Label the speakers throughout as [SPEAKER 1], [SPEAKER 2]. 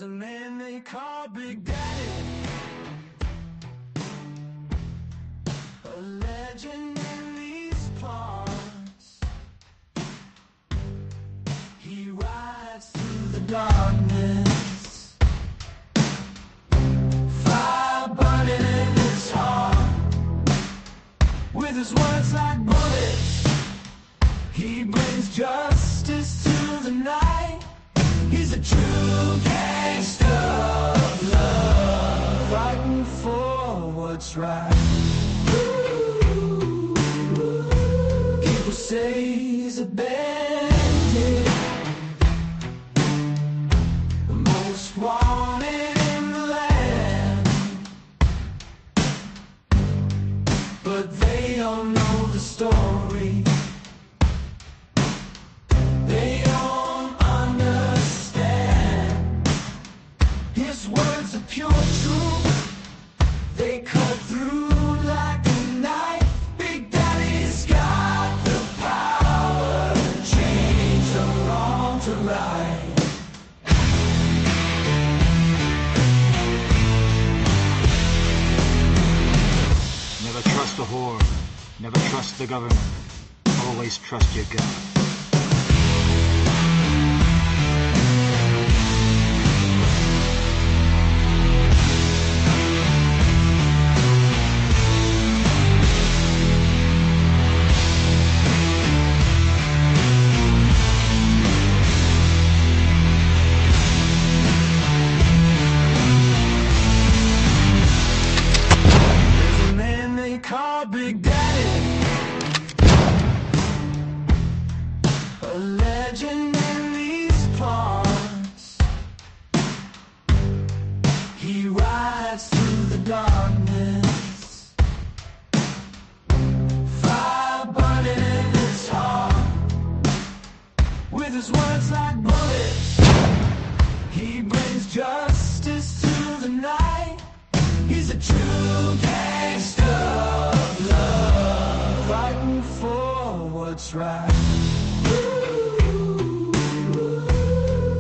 [SPEAKER 1] There's a man they call Big Daddy, a legend in these parts. He rides through the darkness, fire burning in his heart. With his words like bullets, he brings justice to the night. He's a true gangster of love, fighting for what's right. People say he's a bandit, the most wanted in the land, but they don't know the story. They don't understand. His words are pure truth, they cut through like a knife. Big Daddy's got the power to change the wrong to right.
[SPEAKER 2] Never trust a whore, never trust the government, always trust your gut.
[SPEAKER 1] Call Big Daddy, a legend in these parts. He rides through the darkness, fire burning in his heart. With his words like bullets, he brings justice to the night. He's a true gangster of love, fighting for what's right.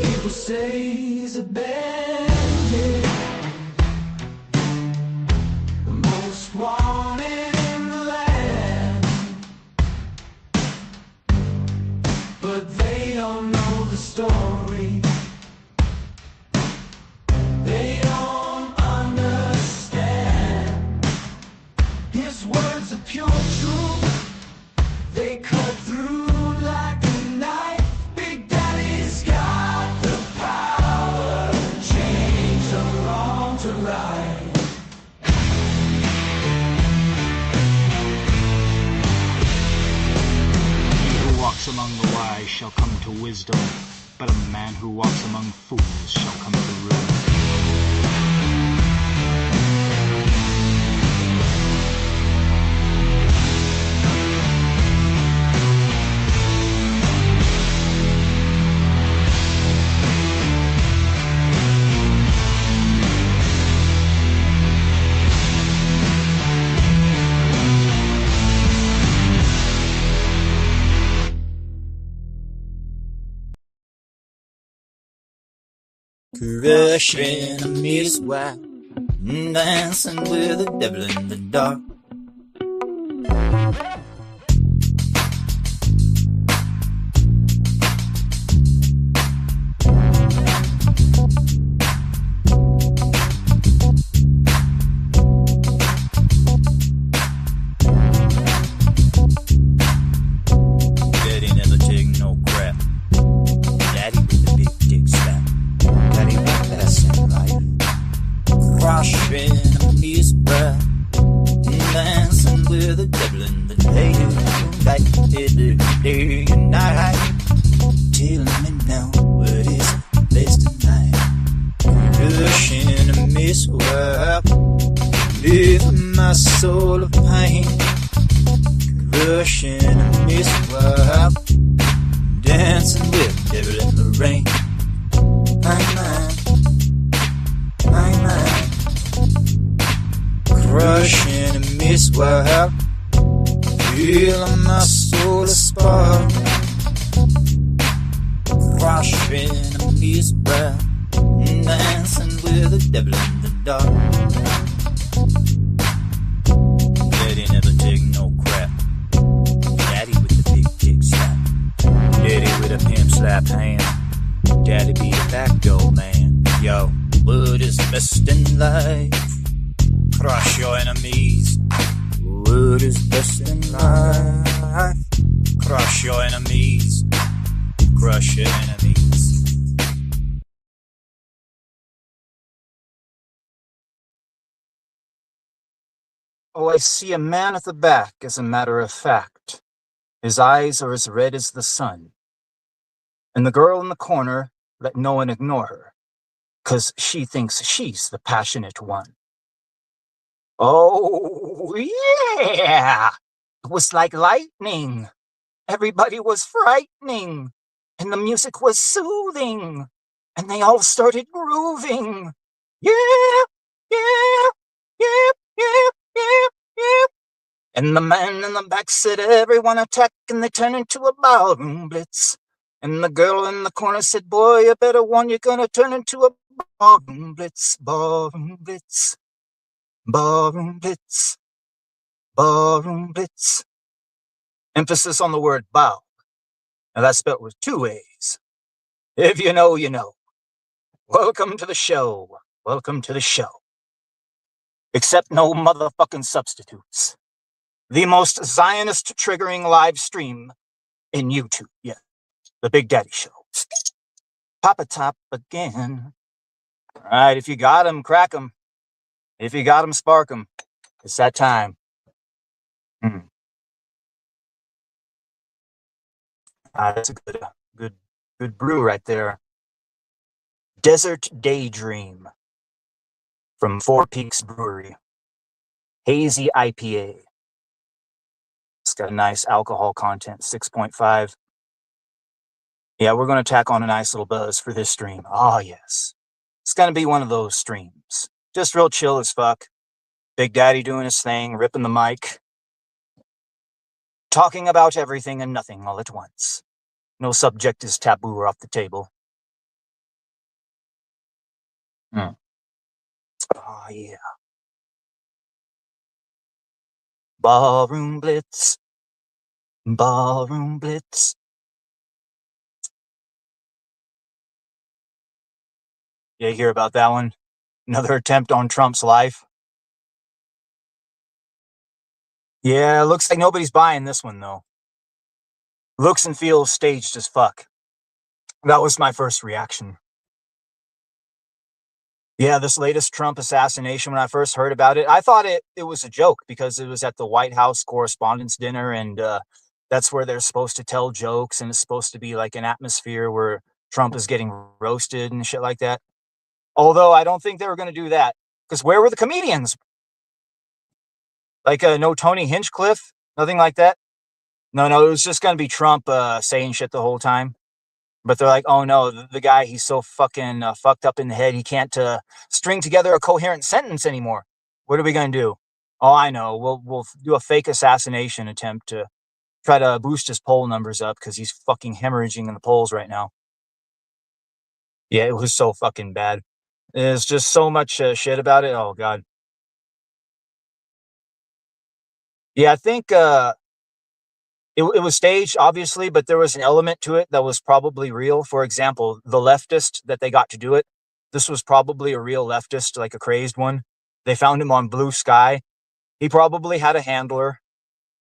[SPEAKER 1] People say he's a bandit, the most wanted in the land, but they don't know the story. They don't understand. His words are pure truth, they cut through like a knife. Big Daddy's got the power to change the wrong to right.
[SPEAKER 2] He who walks among the wise shall come to wisdom, but a man who walks among fools shall come to ruin.
[SPEAKER 3] Crushing a Miss White, dancing with the devil in the dark. Daddy never take no crap. Daddy with the big dick slap. Daddy with passing life, crushing a Miss Bride, dancing with the devil in the day, like every day and night. Tell me now, what is the place tonight? Crushing a Miss Bride, leaving my soul of pain. Crushing a Miss Bride, dancing with the devil in the rain. My mind, crushing a Miss White, feeling my soul a spark. Crushing a Miss White, with the devil in the dark. Daddy never take no crap. Daddy with the big dick slap. Daddy with a pimp slap hand. Daddy be a back door man. Yo, what is best in life? Crush your enemies. What is best in life? Crush your enemies. Crush your enemies.
[SPEAKER 2] Oh, I see a man at the back, as a matter of fact. His eyes are as red as the sun. And the girl in the corner, let no one ignore her, 'cause she thinks she's the passionate one. Oh, yeah! It was like lightning. Everybody was frightening, and the music was soothing, and they all started grooving. Yeah, yeah, yeah, yeah, yeah, yeah. And the man in the back said, everyone attack, and they turned into a ballroom blitz. And the girl in the corner said, boy, you better warn, you're gonna turn into a ballroom blitz, ballroom blitz, ballroom blitz, ballroom blitz. Emphasis on the word bow. Now that's spelled with 2 A's. If you know, you know. Welcome to the show. Welcome to the show. Except no motherfucking substitutes. The most Zionist triggering live stream in YouTube. Yeah. The Big Daddy Show. Papa Top again. All right, if you got 'em, crack 'em. If you got 'em, spark 'em. It's that time. That's a good brew right there. Desert Daydream from Four Peaks Brewery. Hazy IPA. It's got a nice alcohol content, 6.5. Yeah, we're going to tack on a nice little buzz for this stream. Oh, yes. It's going to be one of those streams. Just real chill as fuck. Big Daddy doing his thing, ripping the mic. Talking about everything and nothing all at once. No subject is taboo or off the table. Oh, yeah. Ballroom Blitz. Ballroom Blitz. You hear about that one? Another attempt on Trump's life. Yeah, looks like nobody's buying this one, though. Looks and feels staged as fuck. That was my first reaction. Yeah, this latest Trump assassination, when I first heard about it, I thought it was a joke because it was at the White House Correspondents' Dinner, and that's where they're supposed to tell jokes, and it's supposed to be like an atmosphere where Trump is getting roasted and shit like that. Although I don't think they were going to do that, because where were the comedians? Like no Tony Hinchcliffe? Nothing like that? No, it was just going to be Trump saying shit the whole time. But they're like, oh no, the guy, he's so fucking fucked up in the head, he can't string together a coherent sentence anymore. What are we going to do? Oh, I know. We'll do a fake assassination attempt to try to boost his poll numbers up because he's fucking hemorrhaging in the polls right now. Yeah, it was so fucking bad. There's just so much shit about it. Oh, God. Yeah, I think it was staged, obviously, but there was an element to it that was probably real. For example, the leftist that they got to do it, this was probably a real leftist, like a crazed one. They found him on Blue Sky. He probably had a handler,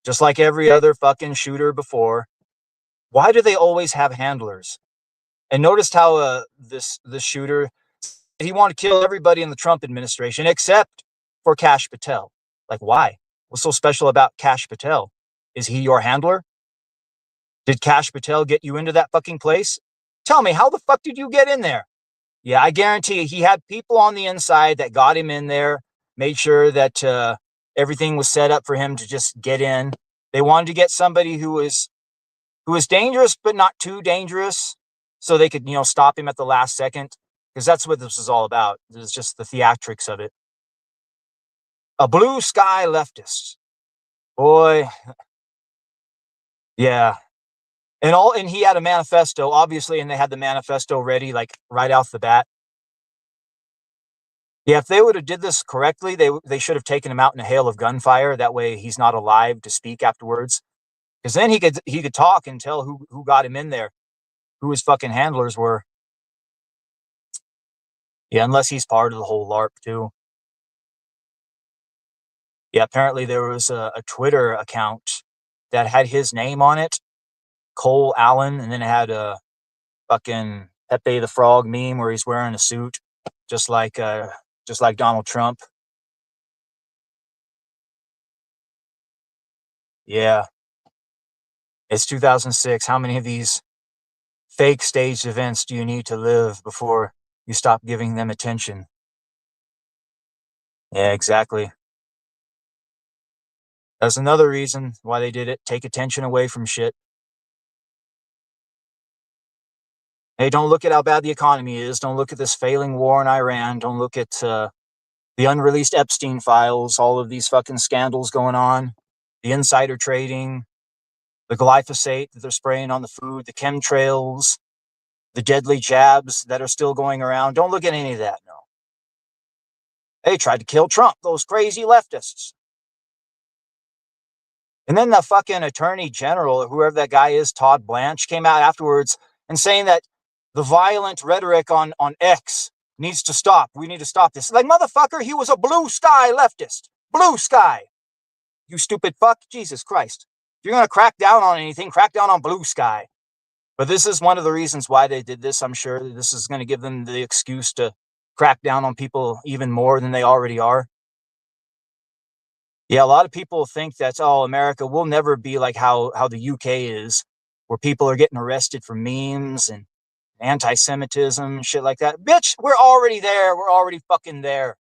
[SPEAKER 2] just like every other fucking shooter before. Why do they always have handlers? And noticed how this shooter, he wanted to kill everybody in the Trump administration except for Kash Patel. Like, why? What's so special about Kash Patel? Is he your handler? Did Kash Patel get you into that fucking place? Tell me, how the fuck did you get in there? Yeah, I guarantee you, he had people on the inside that got him in there, made sure that everything was set up for him to just get in. They wanted to get somebody who was dangerous, but not too dangerous, so they could, stop him at the last second, because that's what this is all about. It's just the theatrics of it. A Blue Sky leftist. Boy. Yeah. And he had a manifesto, obviously, and they had the manifesto ready, like, right off the bat. Yeah, if they would have did this correctly, they should have taken him out in a hail of gunfire. That way he's not alive to speak afterwards. Because then he could talk and tell who got him in there, who his fucking handlers were. Yeah, unless he's part of the whole LARP too. Yeah, apparently there was a Twitter account that had his name on it, Cole Allen, and then it had a fucking Pepe the Frog meme where he's wearing a suit, just like Donald Trump. Yeah, it's 2006. How many of these fake staged events do you need to live before you stop giving them attention? Yeah, exactly. That's another reason why they did it. Take attention away from shit. Hey, don't look at how bad the economy is. Don't look at this failing war in Iran. Don't look at the unreleased Epstein files, all of these fucking scandals going on, the insider trading, the glyphosate that they're spraying on the food, the chemtrails, the deadly jabs that are still going around. Don't look at any of that, no. They tried to kill Trump, those crazy leftists. And then the fucking attorney general, whoever that guy is, Todd Blanche, came out afterwards and saying that the violent rhetoric on X needs to stop. We need to stop this. Like, motherfucker, he was a blue sky leftist. Blue sky. You stupid fuck. Jesus Christ. If you're going to crack down on anything, crack down on blue sky. But this is one of the reasons why they did this. I'm sure this is going to give them the excuse to crack down on people even more than they already are. Yeah, a lot of people think that, oh, America will never be like how the UK is, where people are getting arrested for memes and anti-Semitism and shit like that. Bitch, we're already there. We're already fucking there.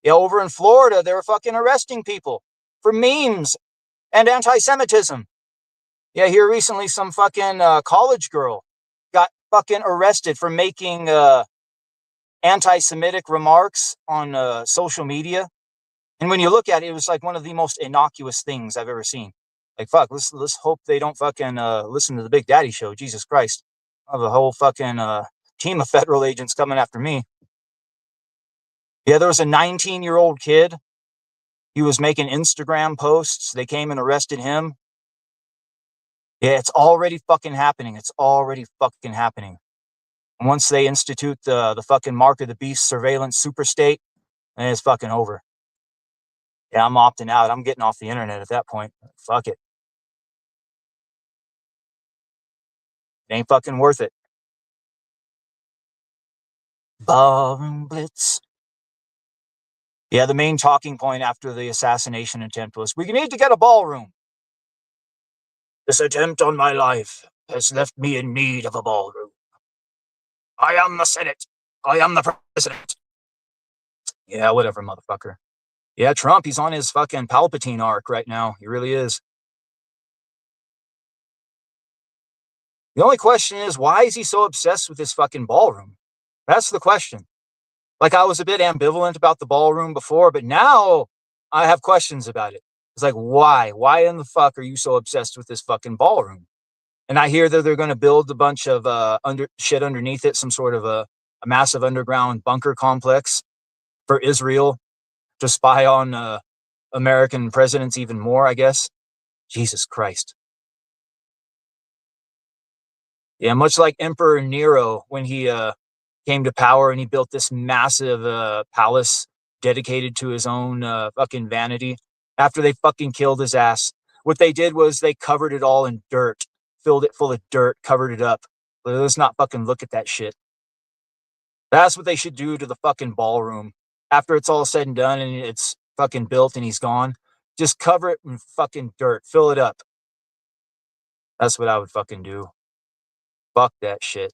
[SPEAKER 2] Yeah, over in Florida, they were fucking arresting people for memes and anti-Semitism. Yeah, here recently, some fucking college girl got fucking arrested for making anti-Semitic remarks on social media. And when you look at it, it was like one of the most innocuous things I've ever seen. Like, fuck, let's hope they don't fucking listen to the Big Daddy show. Jesus Christ. I have a whole fucking team of federal agents coming after me. Yeah, there was a 19-year-old kid. He was making Instagram posts. They came and arrested him. Yeah, it's already fucking happening. It's already fucking happening. And once they institute the fucking mark of the beast surveillance super state, then it's fucking over. Yeah, I'm opting out. I'm getting off the internet at that point. Fuck it. It ain't fucking worth it. Ballroom blitz. Yeah, the main talking point after the assassination attempt was, we need to get a ballroom. This attempt on my life has left me in need of a ballroom. I am the Senate. I am the president. Yeah, whatever, motherfucker. Yeah, Trump, he's on his fucking Palpatine arc right now. He really is. The only question is, why is he so obsessed with this fucking ballroom? That's the question. Like, I was a bit ambivalent about the ballroom before, but now I have questions about it. It's like, why? Why in the fuck are you so obsessed with this fucking ballroom? And I hear that they're going to build a bunch of shit underneath it, some sort of a massive underground bunker complex for Israel to spy on American presidents even more, I guess. Jesus Christ. Yeah, much like Emperor Nero when he came to power and he built this massive palace dedicated to his own fucking vanity after they fucking killed his ass. What they did was they covered it all in dirt, filled it full of dirt, covered it up. Let's not fucking look at that shit. That's what they should do to the fucking ballroom. After it's all said and done and it's fucking built and he's gone, just cover it in fucking dirt, fill it up. That's what I would fucking do. Fuck that shit.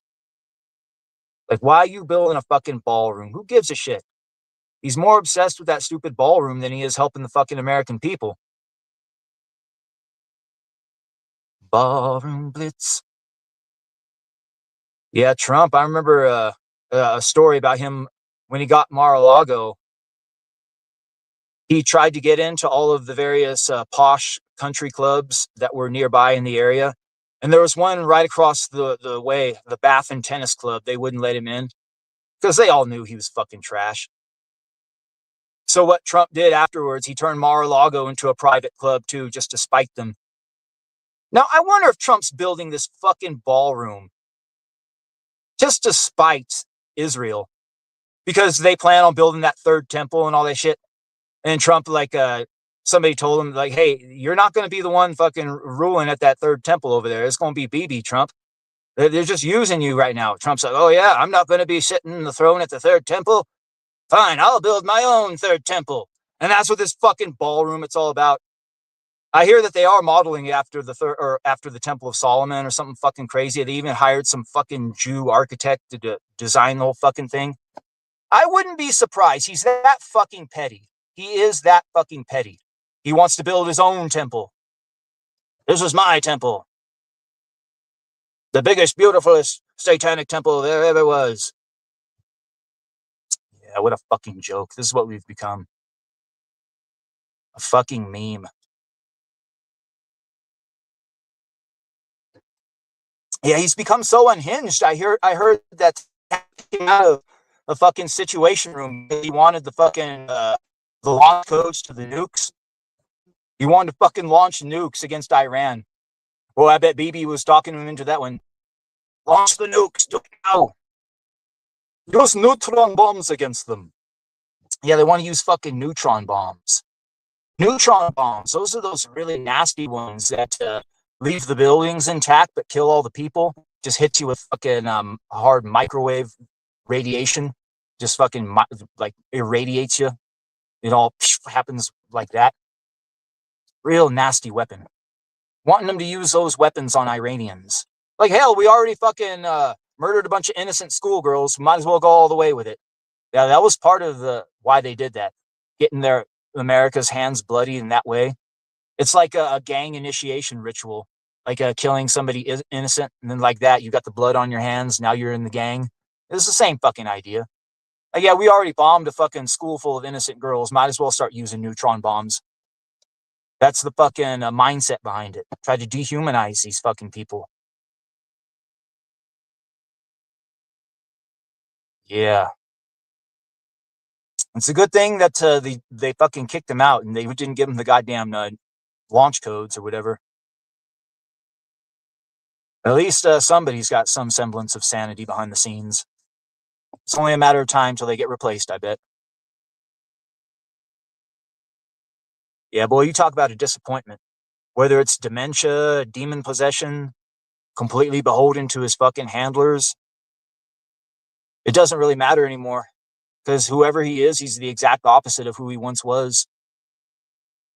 [SPEAKER 2] Like, why are you building a fucking ballroom? Who gives a shit? He's more obsessed with that stupid ballroom than he is helping the fucking American people. Ballroom blitz. Yeah, Trump. I remember a story about him when he got Mar-a-Lago. He tried to get into all of the various posh country clubs that were nearby in the area. And there was one right across the way, the Bath and Tennis Club. They wouldn't let him in because they all knew he was fucking trash. So what Trump did afterwards, he turned Mar-a-Lago into a private club too, just to spite them. Now, I wonder if Trump's building this fucking ballroom just to spite Israel, because they plan on building that third temple and all that shit. And Trump, like, somebody told him, like, hey, you're not going to be the one fucking ruling at that third temple over there. It's going to be Bibi, Trump. They're just using you right now. Trump's like, oh yeah, I'm not going to be sitting in the throne at the third temple. Fine, I'll build my own third temple. And that's what this fucking ballroom, it's all about. I hear that they are modeling it after after the Temple of Solomon or something fucking crazy. They even hired some fucking Jew architect to design the whole fucking thing. I wouldn't be surprised. He's that fucking petty. He is that fucking petty. He wants to build his own temple. This is my temple. The biggest, beautifulest satanic temple there ever was. Yeah, what a fucking joke. This is what we've become. A fucking meme. Yeah, he's become so unhinged. I heard that he came out of a fucking situation room. He wanted the fucking the launch codes to the nukes. He wanted to fucking launch nukes against Iran. Well, I bet Bibi was talking him into that one. Launch the nukes now. Use neutron bombs against them. Yeah, they want to use fucking neutron bombs. Neutron bombs. Those are those really nasty ones that leave the buildings intact but kill all the people. Just hits you with fucking hard microwave radiation. Just fucking like irradiates you. It all happens like that. Real nasty weapon. Wanting them to use those weapons on Iranians. Like, hell, we already fucking murdered a bunch of innocent schoolgirls. Might as well go all the way with it. Yeah, that was part of why they did that. Getting their America's hands bloody in that way. It's like a gang initiation ritual. Like killing somebody innocent, and then like that, you got the blood on your hands. Now you're in the gang. It's the same fucking idea. Like, yeah, we already bombed a fucking school full of innocent girls. Might as well start using neutron bombs. That's the fucking mindset behind it. Try to dehumanize these fucking people. Yeah. It's a good thing that they fucking kicked him out and they didn't give him the goddamn launch codes or whatever. At least somebody's got some semblance of sanity behind the scenes. It's only a matter of time till they get replaced, I bet. Yeah, boy, you talk about a disappointment. Whether it's dementia, demon possession, completely beholden to his fucking handlers, it doesn't really matter anymore. Because whoever he is, he's the exact opposite of who he once was.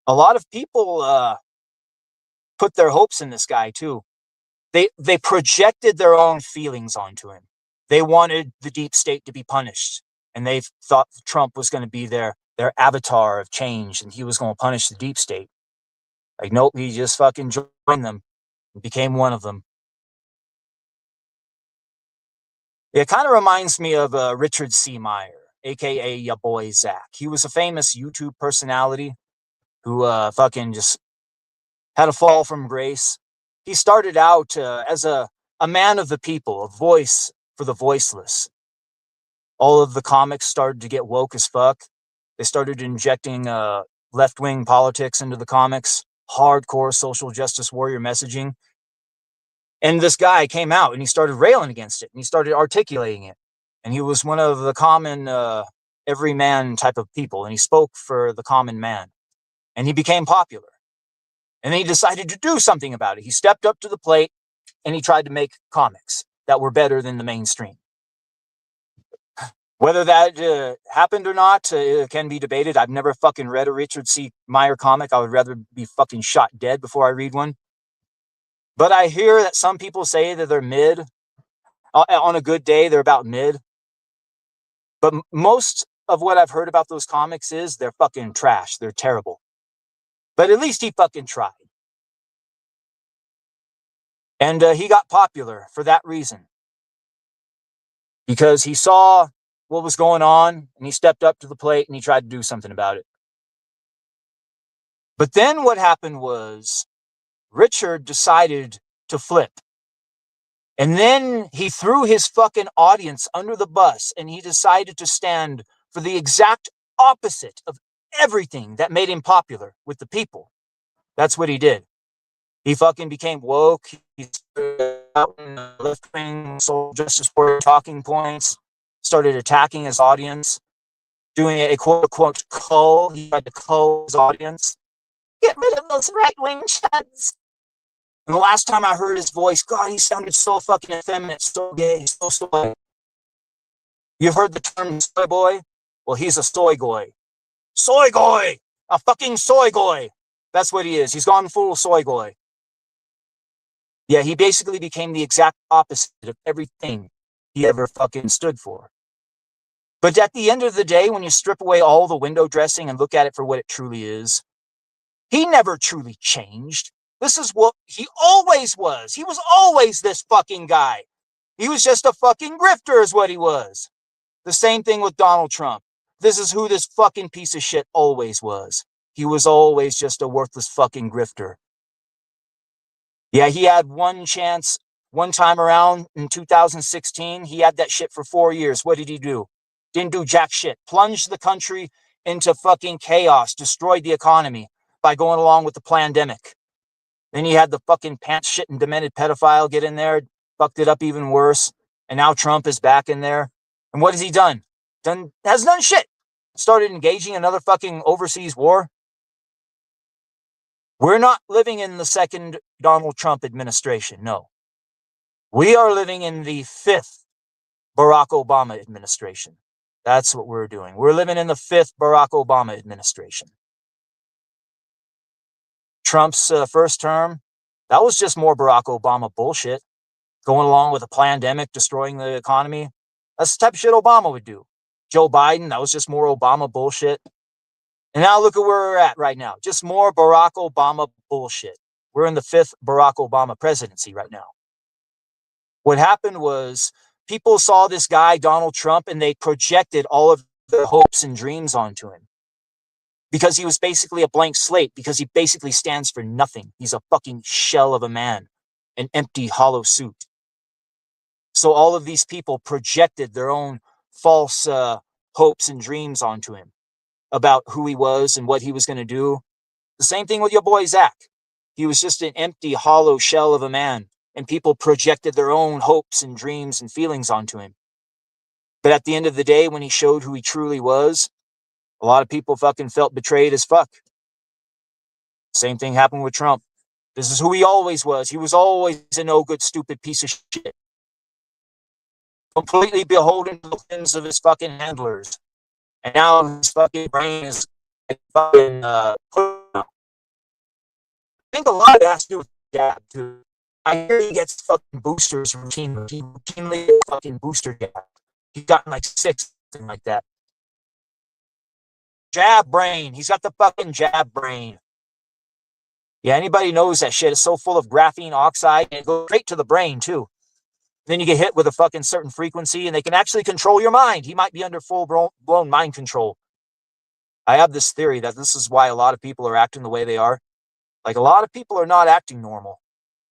[SPEAKER 2] A lot of people put their hopes in this guy, too. They projected their own feelings onto him. They wanted the deep state to be punished. And they thought Trump was going to be their avatar of change, and he was going to punish the deep state. Like, nope, he just fucking joined them and became one of them. It kind of reminds me of Richard C. Meyer, a.k.a. ya boy Zach. He was a famous YouTube personality who fucking just had a fall from grace. He started out as a man of the people, a voice for the voiceless. All of the comics started to get woke as fuck. They started injecting left-wing politics into the comics, hardcore social justice warrior messaging. And this guy came out and he started railing against it and he started articulating it. And he was one of the common everyman type of people, and he spoke for the common man. And he became popular. And then he decided to do something about it. He stepped up to the plate and he tried to make comics that were better than the mainstream. Whether that happened or not can be debated. I've never fucking read a Richard C. Meyer comic. I would rather be fucking shot dead before I read one. But I hear that some people say that they're mid. On a good day, they're about mid. But most of what I've heard about those comics is they're fucking trash. They're terrible. But at least he fucking tried. And he got popular for that reason. Because he saw what was going on and he stepped up to the plate and he tried to do something about it. But then what happened was Richard decided to flip. And then he threw his fucking audience under the bus and he decided to stand for the exact opposite of everything that made him popular with the people. That's what he did. He fucking became woke. He started out in the left wing, social justice warrior talking points, started attacking his audience, doing a quote unquote cull. He tried to cull his audience. Get rid of those right wing chuds. And the last time I heard his voice, God, he sounded so fucking effeminate, so gay, so soy. You've heard the term soy boy? Well, he's a soy goy. Soy goy! A fucking soy goy! That's what he is. He's gone full soy goy. Yeah, he basically became the exact opposite of everything he ever fucking stood for. But at the end of the day, when you strip away all the window dressing and look at it for what it truly is, he never truly changed. This is what he always was. He was always this fucking guy. He was just a fucking grifter is what he was. The same thing with Donald Trump. This is who this fucking piece of shit always was. He was always just a worthless fucking grifter. Yeah, he had one chance one time around in 2016. He had that shit for 4 years. What did he do? Didn't do jack shit. Plunged the country into fucking chaos. Destroyed the economy by going along with the pandemic. Then he had the fucking pants shitting demented pedophile get in there. Fucked it up even worse. And now Trump is back in there. And what has he done? Has done shit. Started engaging another fucking overseas war. We're not living in the second Donald Trump administration. No. We are living in the 5th Barack Obama administration. That's what we're doing. We're living in the 5th Barack Obama administration. Trump's first term, that was just more Barack Obama bullshit. Going along with a pandemic, destroying the economy. That's the type of shit Obama would do. Joe Biden, that was just more Obama bullshit. And now look at where we're at right now. Just more Barack Obama bullshit. We're in the 5th Barack Obama presidency right now. What happened was people saw this guy, Donald Trump, and they projected all of their hopes and dreams onto him. Because he was basically a blank slate, because he basically stands for nothing. He's a fucking shell of a man, an empty, hollow suit. So all of these people projected their own false hopes and dreams onto him about who he was and what he was going to do. The same thing with your boy Zach. He was just an empty, hollow shell of a man, and people projected their own hopes and dreams and feelings onto him. But at the end of the day, when he showed who he truly was, a lot of people fucking felt betrayed as fuck. Same thing happened with Trump. This is who he always was. He was always a no good, stupid piece of shit. Completely beholden to the whims of his fucking handlers. And now his fucking brain is fucking put out. I think a lot of it has to do with jab, too. I hear he gets fucking boosters routinely. He routinely gets fucking booster jab. He's gotten like 6, something like that. Jab brain. He's got the fucking jab brain. Yeah, anybody knows that shit is so full of graphene oxide, and it goes straight to the brain, too. Then you get hit with a fucking certain frequency, and they can actually control your mind. He might be under full-blown mind control. I have this theory that this is why a lot of people are acting the way they are. Like, a lot of people are not acting normal.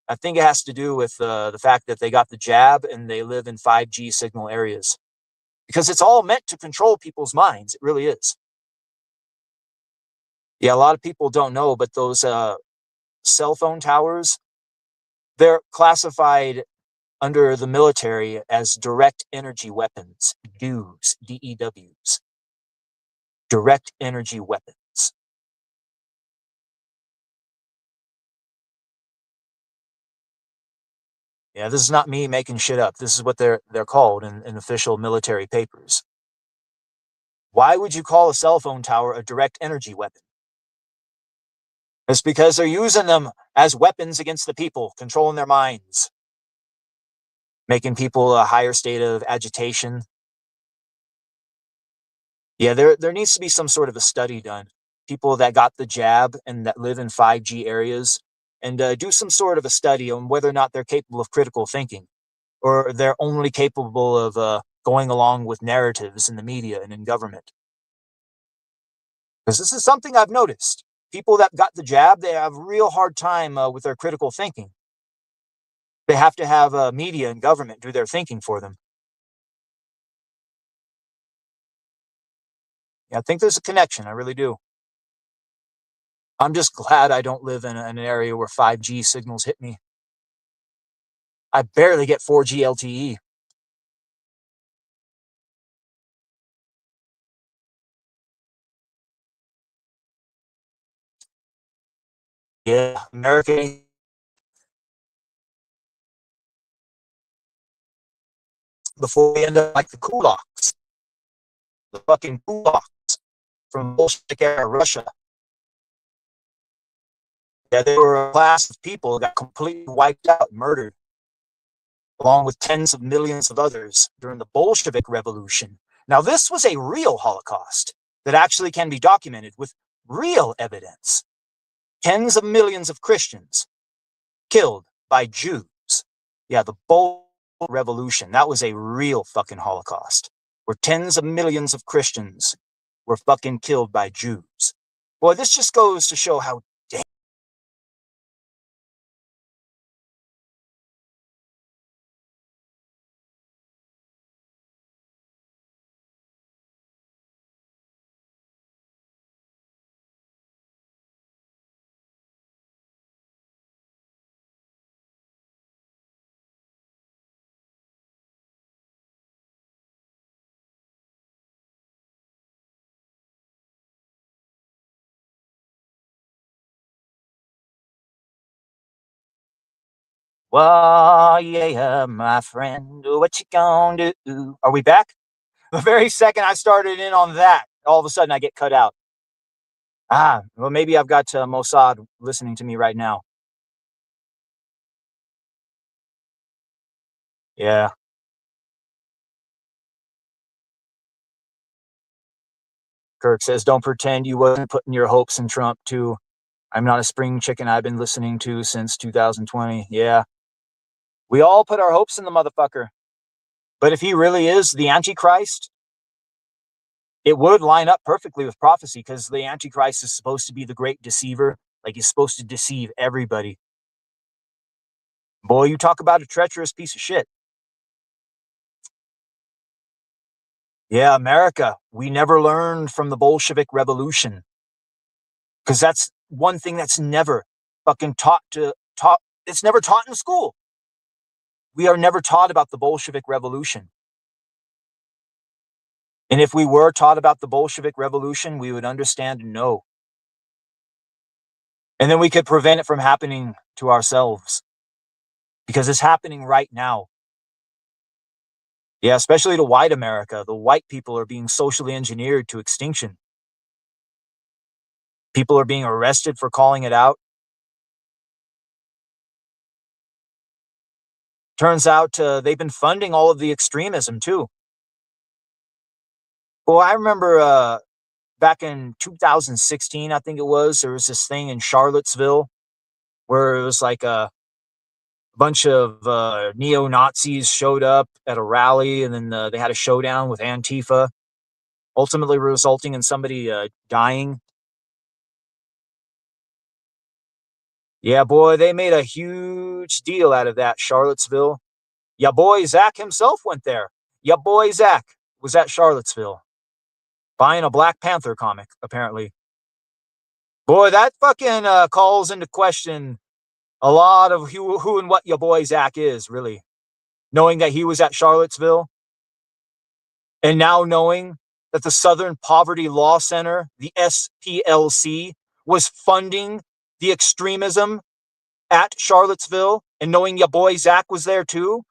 [SPEAKER 2] I think it has to do with the fact that they got the jab and they live in 5G signal areas. Because it's all meant to control people's minds. It really is. Yeah, a lot of people don't know, but those cell phone towers, they're classified under the military as direct energy weapons. DEWs, DEWs. Direct energy weapons. Yeah, this is not me making shit up. This is what they're called in official military papers. Why would you call a cell phone tower a direct energy weapon? It's because they're using them as weapons against the people, controlling their minds, making people a higher state of agitation. Yeah, there needs to be some sort of a study done. People that got the jab and that live in 5G areas, and do some sort of a study on whether or not they're capable of critical thinking, or they're only capable of going along with narratives in the media and in government. Because this is something I've noticed. People that got the jab, they have a real hard time with their critical thinking. They have to have media and government do their thinking for them. Yeah, I think there's a connection. I really do. I'm just glad I don't live in an area where 5G signals hit me. I barely get 4G LTE. Yeah, American. Before we end up like the kulaks, the fucking kulaks from Bolshevik era Russia. Yeah, they were a class of people that got completely wiped out, murdered, along with tens of millions of others during the Bolshevik Revolution. Now, this was a real Holocaust that actually can be documented with real evidence. Tens of millions of Christians killed by Jews. Yeah, the Bolshevik Revolution, that was a real fucking Holocaust, where tens of millions of Christians were fucking killed by Jews. Boy, this just goes to show how well, yeah, my friend, what you gonna do? Are we back? The very second I started in on that, all of a sudden I get cut out. Well, maybe I've got Mossad listening to me right now. Yeah. Kirk says, don't pretend you wasn't putting your hopes in Trump, too. I'm not a spring chicken I've been listening to since 2020. Yeah. We all put our hopes in the motherfucker. But if he really is the Antichrist, it would line up perfectly with prophecy because the Antichrist is supposed to be the great deceiver. Like he's supposed to deceive everybody. Boy, you talk about a treacherous piece of shit. Yeah, America, we never learned from the Bolshevik Revolution because that's one thing that's never fucking taught. It's never taught in school. We are never taught about the Bolshevik Revolution. And if we were taught about the Bolshevik Revolution, we would understand and know. And then we could prevent it from happening to ourselves because it's happening right now. Yeah, especially to white America. The white people are being socially engineered to extinction. People are being arrested for calling it out. Turns out they've been funding all of the extremism too. Well, I remember back in 2016, I think it was, there was this thing in Charlottesville where it was like a bunch of neo-Nazis showed up at a rally, and then they had a showdown with Antifa, ultimately resulting in somebody dying. Yeah, boy, they made a huge deal out of that, Charlottesville. Ya boy Zach himself went there. Ya boy Zach was at Charlottesville buying a Black Panther comic, apparently. Boy, that fucking calls into question a lot of who and what your boy Zach is, really. Knowing that he was at Charlottesville and now knowing that the Southern Poverty Law Center, the SPLC, was funding the extremism at Charlottesville, and knowing your boy Zach was there too.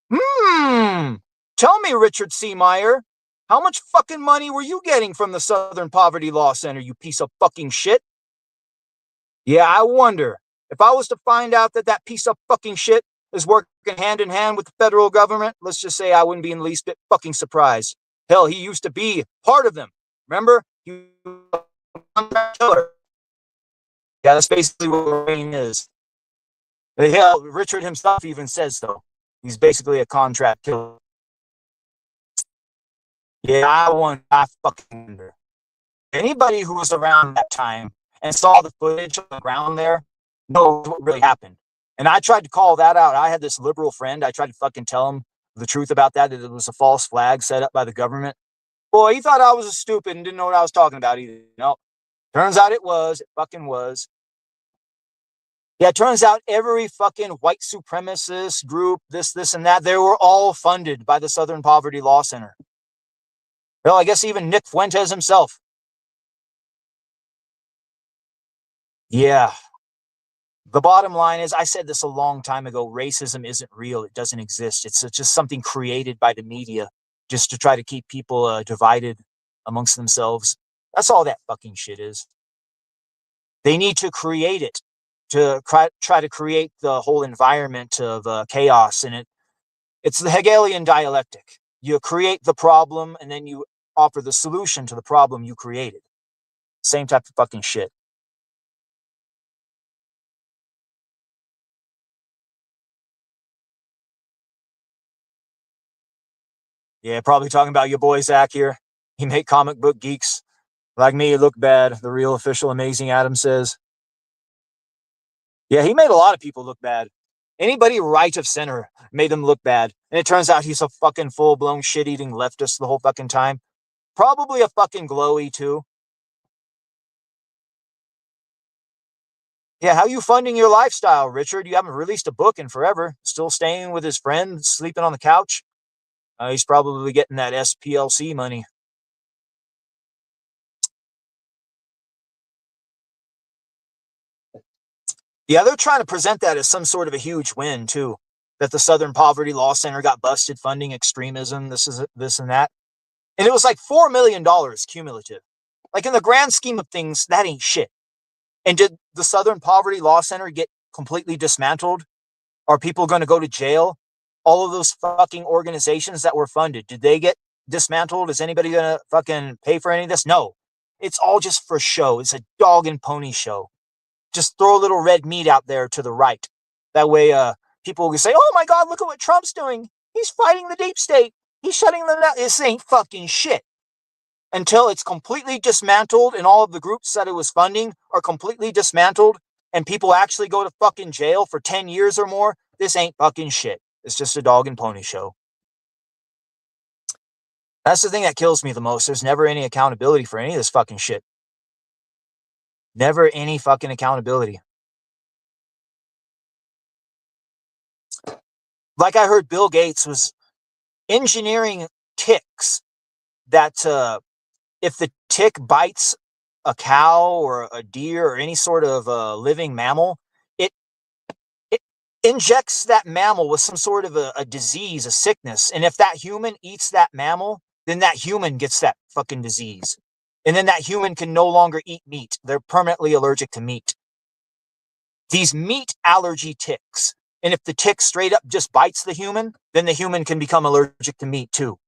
[SPEAKER 2] Tell me, Richard C. Meyer, how much fucking money were you getting from the Southern Poverty Law Center, you piece of fucking shit? Yeah, I wonder if I was to find out that that piece of fucking shit is working hand in hand with the federal government. Let's just say I wouldn't be in the least bit fucking surprised. Hell, he used to be part of them. Remember? He was a killer. Yeah, that's basically what Wayne is. Hell, Richard himself even says so. He's basically a contract killer. Yeah, I fucking wonder. Anybody who was around that time and saw the footage on the ground there knows what really happened. And I tried to call that out. I had this liberal friend. I tried to fucking tell him the truth about that it was a false flag set up by the government. Boy, he thought I was a stupid and didn't know what I was talking about either. No. Turns out it was. It fucking was. Yeah, it turns out every fucking white supremacist group, this, and that, they were all funded by the Southern Poverty Law Center. Well, I guess even Nick Fuentes himself. Yeah. The bottom line is, I said this a long time ago, racism isn't real. It doesn't exist. It's just something created by the media just to try to keep people divided amongst themselves. That's all that fucking shit is. They need to create it to try to create the whole environment of chaos. And it's the Hegelian dialectic. You create the problem and then you offer the solution to the problem you created. Same type of fucking shit. Yeah, probably talking about your boy Zach here. He made comic book geeks like me look bad, the real official Amazing Adam says. Yeah, he made a lot of people look bad. Anybody right of center made him look bad. And it turns out he's a fucking full-blown shit-eating leftist the whole fucking time. Probably a fucking glowy, too. Yeah, how you funding your lifestyle, Richard? You haven't released a book in forever. Still staying with his friend, sleeping on the couch? He's probably getting that SPLC money. Yeah, they're trying to present that as some sort of a huge win, too. That the Southern Poverty Law Center got busted funding extremism, this and that. And it was like $4 million cumulative. Like in the grand scheme of things, that ain't shit. And did the Southern Poverty Law Center get completely dismantled? Are people going to go to jail? All of those fucking organizations that were funded, did they get dismantled? Is anybody going to fucking pay for any of this? No. It's all just for show. It's a dog and pony show. Just throw a little red meat out there to the right. That way people will say, oh my God, look at what Trump's doing. He's fighting the deep state. He's shutting them down. This ain't fucking shit. Until it's completely dismantled and all of the groups that it was funding are completely dismantled and people actually go to fucking jail for 10 years or more, this ain't fucking shit. It's just a dog and pony show. That's the thing that kills me the most. There's never any accountability for any of this fucking shit. Never any fucking accountability. Like I heard Bill Gates was engineering ticks that if the tick bites a cow or a deer or any sort of living mammal, it injects that mammal with some sort of a disease, a sickness. And if that human eats that mammal, then that human gets that fucking disease. And then that human can no longer eat meat. They're permanently allergic to meat. These meat allergy ticks. And if the tick straight up just bites the human, then the human can become allergic to meat too.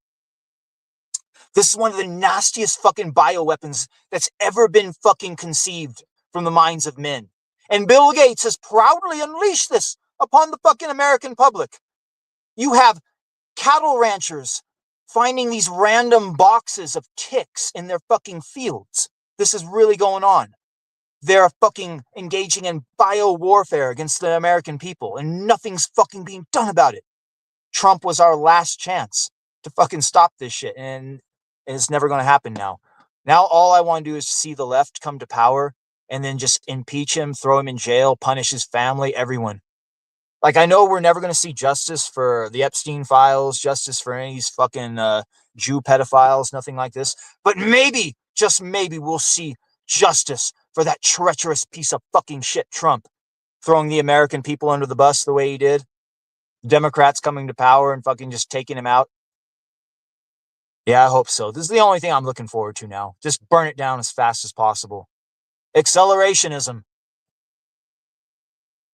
[SPEAKER 2] This is one of the nastiest fucking bioweapons that's ever been fucking conceived from the minds of men. And Bill Gates has proudly unleashed this upon the fucking American public. You have cattle ranchers finding these random boxes of ticks in their fucking fields. This is really going on. They're fucking engaging in bio-warfare against the American people, and nothing's fucking being done about it. Trump was our last chance to fucking stop this shit, and it's never going to happen now. Now all I want to do is see the left come to power and then just impeach him, throw him in jail, punish his family, everyone. Like, I know we're never going to see justice for the Epstein files, justice for any of these fucking Jew pedophiles, nothing like this. But maybe, just maybe, we'll see justice for that treacherous piece of fucking shit Trump, throwing the American people under the bus the way he did. Democrats coming to power and fucking just taking him out. Yeah, I hope so. This is the only thing I'm looking forward to now. Just burn it down as fast as possible. Accelerationism.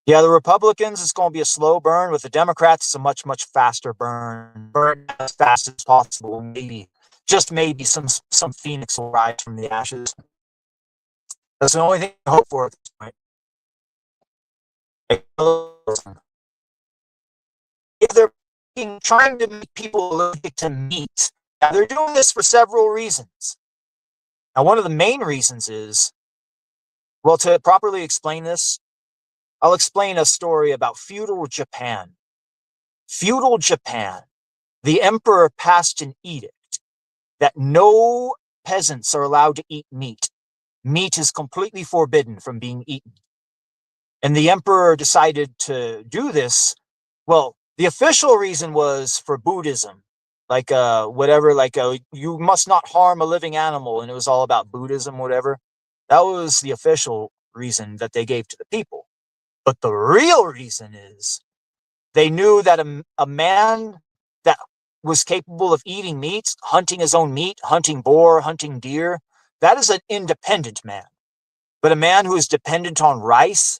[SPEAKER 2] Yeah, the Republicans, it's going to be a slow burn. With the Democrats, it's a much, much faster burn. Burn as fast as possible. Maybe, just maybe, some phoenix will rise from the ashes. That's the only thing I hope for at this point. If they're trying to make people allergic to meat, now they're doing this for several reasons. Now, one of the main reasons is, well, to properly explain this, I'll explain a story about feudal Japan. Feudal Japan, the emperor passed an edict that no peasants are allowed to eat meat. meat is completely forbidden from being eaten. And the emperor decided to do this. Well, the official reason was for Buddhism, like whatever, like you must not harm a living animal, and it was all about Buddhism, whatever. That was the official reason that they gave to the people. But the real reason is they knew that a man that was capable of eating meat, hunting his own meat, hunting boar, hunting deer, that is an independent man. But a man who is dependent on rice,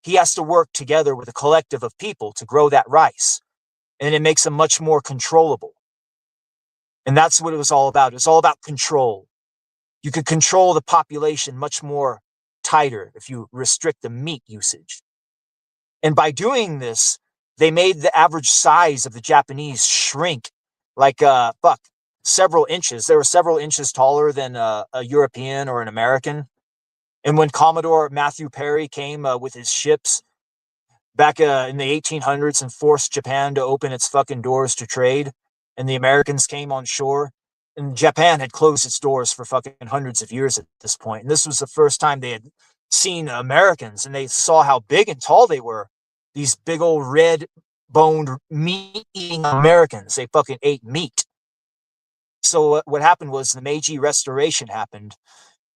[SPEAKER 2] he has to work together with a collective of people to grow that rice. And it makes him much more controllable. And that's what it was all about. It's all about control. You could control the population much more tighter if you restrict the meat usage. And by doing this, they made the average size of the Japanese shrink like several inches. They were several inches taller than a European or an American. And when Commodore Matthew Perry came with his ships back in the 1800s and forced Japan to open its fucking doors to trade, and the Americans came on shore, and Japan had closed its doors for fucking hundreds of years at this point. And this was the first time they had seen Americans, and they saw how big and tall they were. These big old red-boned meat-eating Americans. They fucking ate meat. So what happened was the Meiji Restoration happened.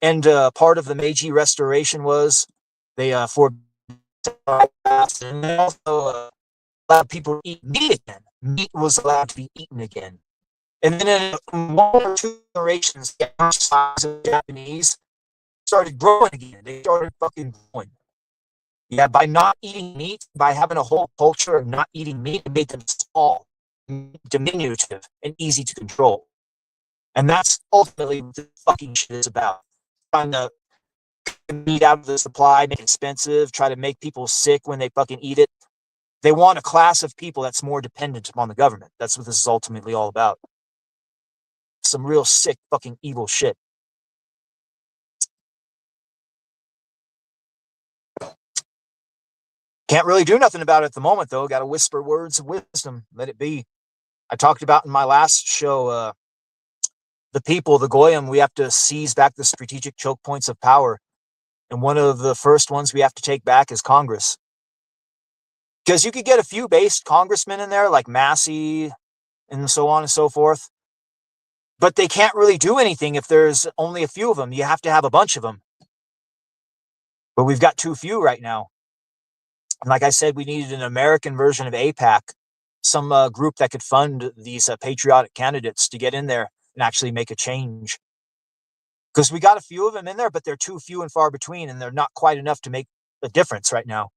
[SPEAKER 2] And part of the Meiji Restoration was they forbade and they also allowed people to eat meat again. Meat was allowed to be eaten again. And then in one or two generations, the average size of the Japanese started growing again. They started fucking growing. Yeah, by not eating meat, by having a whole culture of not eating meat, it made them small, diminutive, and easy to control. And that's ultimately what this fucking shit is about. Trying to meat out of the supply, make it expensive, try to make people sick when they fucking eat it. They want a class of people that's more dependent upon the government. That's what this is ultimately all about. Some real sick fucking evil shit. Can't really do nothing about it at the moment, though. Got to whisper words of wisdom. Let it be. I talked about in my last show, the people, the Goyim, we have to seize back the strategic choke points of power. And one of the first ones we have to take back is Congress. Because you could get a few based congressmen in there, like Massey and so on and so forth. But they can't really do anything if there's only a few of them. You have to have a bunch of them. But we've got too few right now. And like I said, we needed an American version of AIPAC, some group that could fund these patriotic candidates to get in there and actually make a change. Because we got a few of them in there, but they're too few and far between, and they're not quite enough to make a difference right now.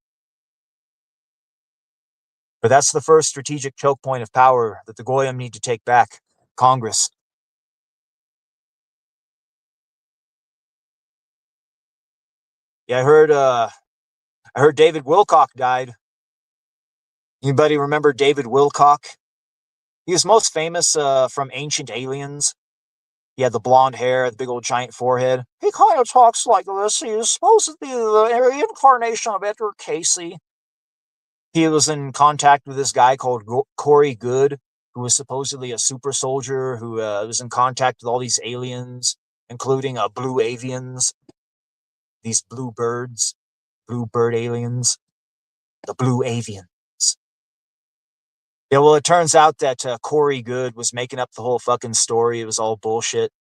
[SPEAKER 2] But that's the first strategic choke point of power that the Goyim need to take back, Congress. Yeah, I heard David Wilcock died. Anybody remember David Wilcock? He was most famous from Ancient Aliens. He had the blonde hair, the big old giant forehead. He kind of talks like this. He was supposed to be the reincarnation of Edgar Casey. He was in contact with this guy called Corey Good, who was supposedly a super soldier who was in contact with all these aliens, including blue avians, these blue birds, blue bird aliens, the blue avians. Yeah, well, it turns out that Corey Good was making up the whole fucking story. It was all bullshit.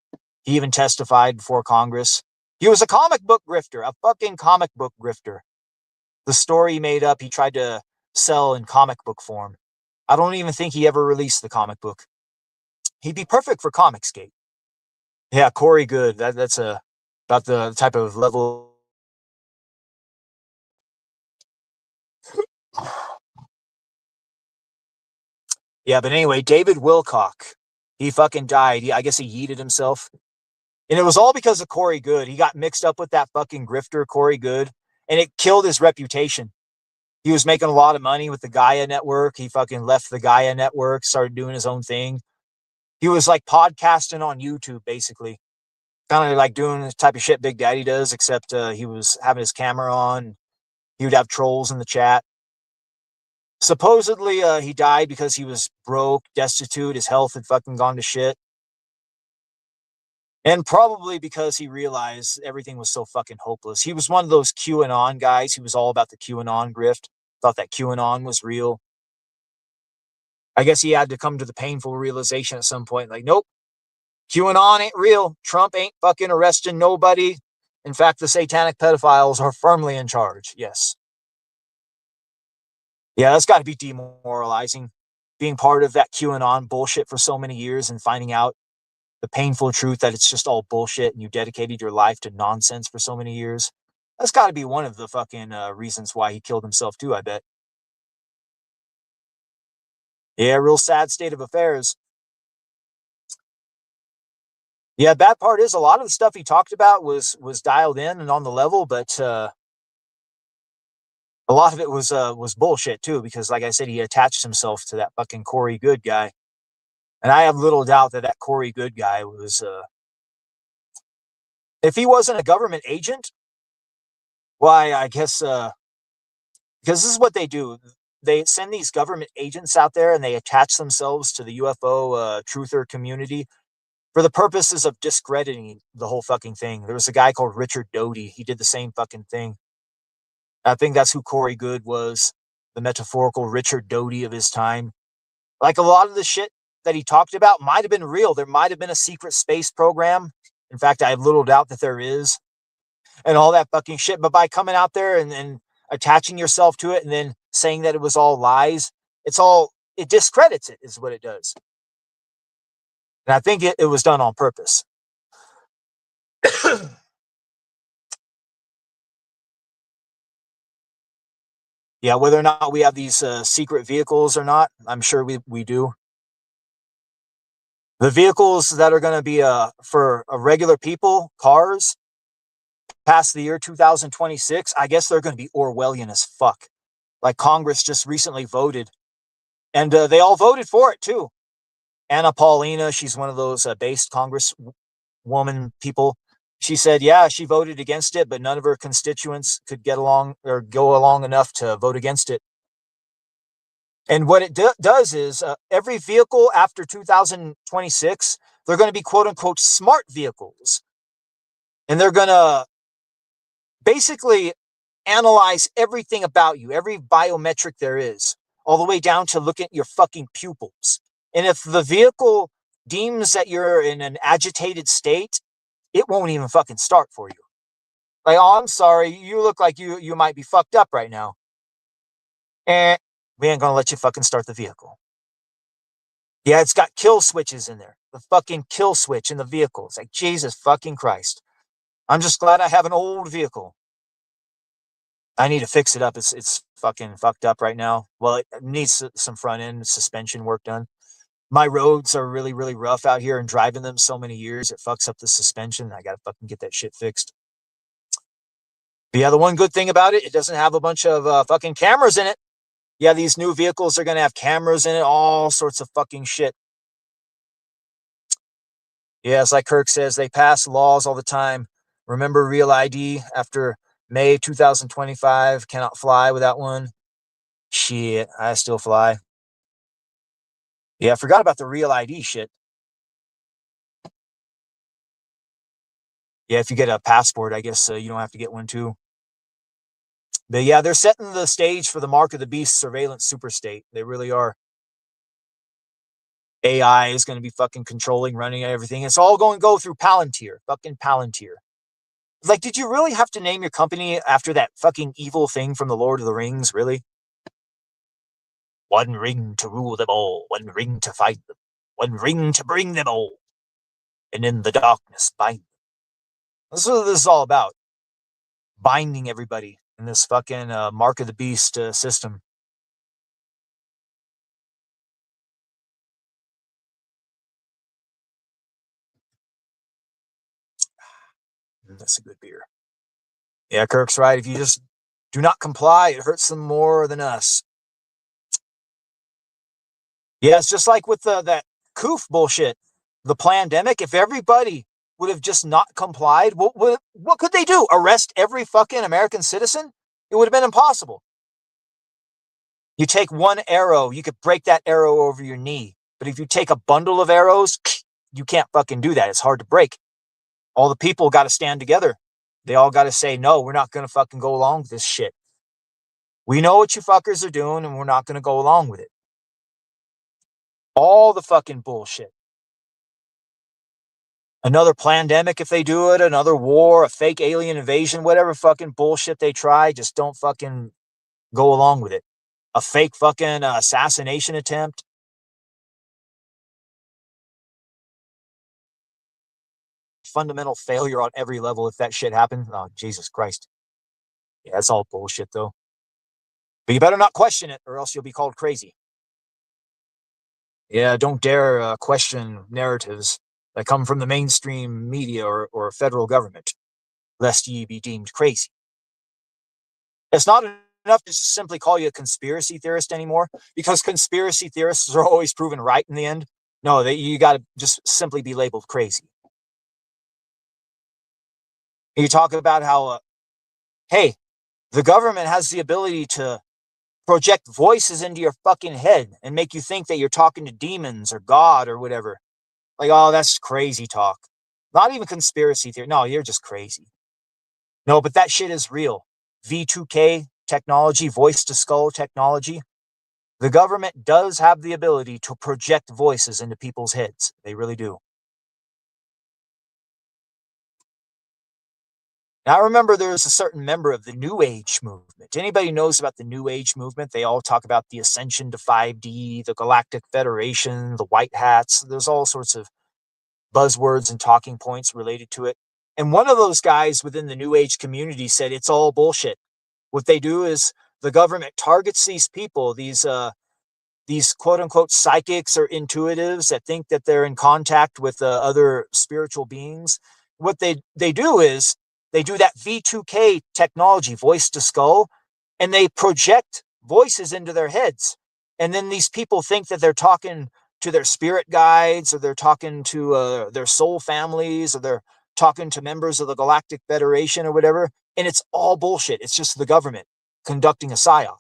[SPEAKER 2] He even testified before Congress. He was a comic book grifter, a fucking comic book grifter. The story he made up, he tried to sell in comic book form. I don't even think he ever released the comic book. He'd be perfect for Comicsgate. Yeah, Corey Good. That's about the type of level. Yeah, but anyway, David Wilcock, he fucking died. I guess he yeeted himself. And it was all because of Corey Good. He got mixed up with that fucking grifter, Corey Good, and it killed his reputation. He was making a lot of money with the Gaia Network. He fucking left the Gaia Network, started doing his own thing. He was like podcasting on YouTube, basically. Kind of like doing the type of shit Big Daddy does, except he was having his camera on. He would have trolls in the chat. Supposedly, he died because he was broke, destitute. His health had fucking gone to shit. And probably because he realized everything was so fucking hopeless. He was one of those QAnon guys who was all about the QAnon grift, thought that QAnon was real. I guess he had to come to the painful realization at some point, like, nope, QAnon ain't real. Trump ain't fucking arresting nobody. In fact, the satanic pedophiles are firmly in charge. Yes. Yeah, that's got to be demoralizing. Being part of that QAnon bullshit for so many years and finding out the painful truth that it's just all bullshit and you dedicated your life to nonsense for so many years. That's got to be one of the fucking reasons why he killed himself too, I bet. Yeah, real sad state of affairs. Yeah, bad part is a lot of the stuff he talked about was dialed in and on the level, but a lot of it was bullshit too, because like I said, he attached himself to that fucking Corey Good guy. And I have little doubt that that Corey Good guy was, if he wasn't a government agent, why, I guess, because this is what they do. They send these government agents out there and they attach themselves to the UFO truther community for the purposes of discrediting the whole fucking thing. There was a guy called Richard Doty. He did the same fucking thing. I think that's who Corey Good was, the metaphorical Richard Doty of his time. Like a lot of the shit that he talked about might have been real. There might have been a secret space program. In fact, I have little doubt that there is, and all that fucking shit. But by coming out there and attaching yourself to it and then saying that it was all lies, it discredits it, is what it does. And I think it was done on purpose. Yeah, whether or not we have these secret vehicles or not, I'm sure we do. The vehicles that are going to be for regular people, cars, past the year 2026, I guess they're going to be Orwellian as fuck. Like Congress just recently voted, and they all voted for it too. Anna Paulina, she's one of those based Congresswoman people. She said, yeah, she voted against it, but none of her constituents could get along or go along enough to vote against it. And what it does is every vehicle after 2026, they're going to be quote unquote smart vehicles. And they're going to basically analyze everything about you, every biometric there is, all the way down to look at your fucking pupils. And if the vehicle deems that you're in an agitated state, it won't even fucking start for you. Like, oh, I'm sorry, you look like you might be fucked up right now. And we ain't gonna let you fucking start the vehicle. Yeah, it's got kill switches in there. The fucking kill switch in the vehicle. It's like, Jesus fucking Christ. I'm just glad I have an old vehicle. I need to fix it up. It's fucking fucked up right now. Well, it needs some front end suspension work done. My roads are really, really rough out here, and driving them so many years, it fucks up the suspension. I gotta fucking get that shit fixed. But yeah, the one good thing about it doesn't have a bunch of fucking cameras in it. Yeah, these new vehicles are gonna have cameras in it, all sorts of fucking shit. Yeah, it's like Kirk says, they pass laws all the time. Remember Real ID after May 2025, cannot fly without one. Shit, I still fly. Yeah, I forgot about the Real ID shit. Yeah, if you get a passport, I guess you don't have to get one too. But yeah, they're setting the stage for the Mark of the Beast surveillance superstate. They really are. AI is going to be fucking controlling, running everything. It's all going to go through Palantir. Fucking Palantir. Like, did you really have to name your company after that fucking evil thing from the Lord of the Rings? Really? One ring to rule them all. One ring to fight them. One ring to bring them all. And in the darkness, bind them. That's what this is all about. Binding everybody in this fucking Mark of the Beast system. That's a good beer. Yeah, Kirk's right. If you just do not comply, it hurts them more than us. Yeah, it's just like with that coof bullshit, the pandemic. If everybody would have just not complied, what could they do? Arrest every fucking American citizen? It would have been impossible. You take one arrow, you could break that arrow over your knee. But if you take a bundle of arrows, you can't fucking do that. It's hard to break. All the people got to stand together. They all got to say, no, we're not going to fucking go along with this shit. We know what you fuckers are doing and we're not going to go along with it. All the fucking bullshit. Another pandemic if they do it, another war, a fake alien invasion, whatever fucking bullshit they try, just don't fucking go along with it. A fake fucking assassination attempt. Fundamental failure on every level if that shit happened. Oh, Jesus Christ. Yeah, that's all bullshit though. But you better not question it or else you'll be called crazy. Yeah, don't dare question narratives that come from the mainstream media or federal government, lest ye be deemed crazy. It's not enough to just simply call you a conspiracy theorist anymore, because conspiracy theorists are always proven right in the end. No, you got to just simply be labeled crazy. You talk about how, hey, the government has the ability to project voices into your fucking head and make you think that you're talking to demons or God or whatever. Like, oh, that's crazy talk. Not even conspiracy theory. No, you're just crazy. No, but that shit is real. V2K technology, voice to skull technology. The government does have the ability to project voices into people's heads. They really do. Now, I remember there's a certain member of the New Age movement. Anybody knows about the New Age movement? They all talk about the ascension to 5D, the Galactic Federation, the white hats. There's all sorts of buzzwords and talking points related to it. And one of those guys within the New Age community said it's all bullshit. What they do is the government targets these people, these quote unquote psychics or intuitives that think that they're in contact with other spiritual beings. What they do is they do that V2K technology, voice to skull, and they project voices into their heads. And then these people think that they're talking to their spirit guides, or they're talking to their soul families, or they're talking to members of the Galactic Federation or whatever. And it's all bullshit. It's just the government conducting a psyop.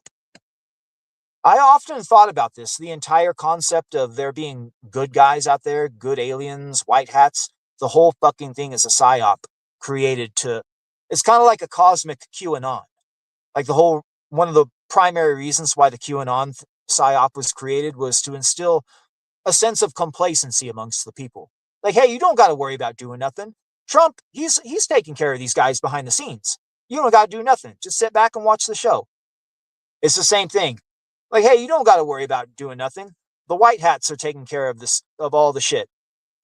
[SPEAKER 2] I often thought about this, the entire concept of there being good guys out there, good aliens, white hats. The whole fucking thing is a psyop created to, it's kind of like a cosmic QAnon. Like one of the primary reasons why the QAnon psyop was created was to instill a sense of complacency amongst the people. Like, hey, you don't got to worry about doing nothing. Trump, he's taking care of these guys behind the scenes. You don't got to do nothing. Just sit back and watch the show. It's the same thing. Like, hey, you don't got to worry about doing nothing. The white hats are taking care of all the shit.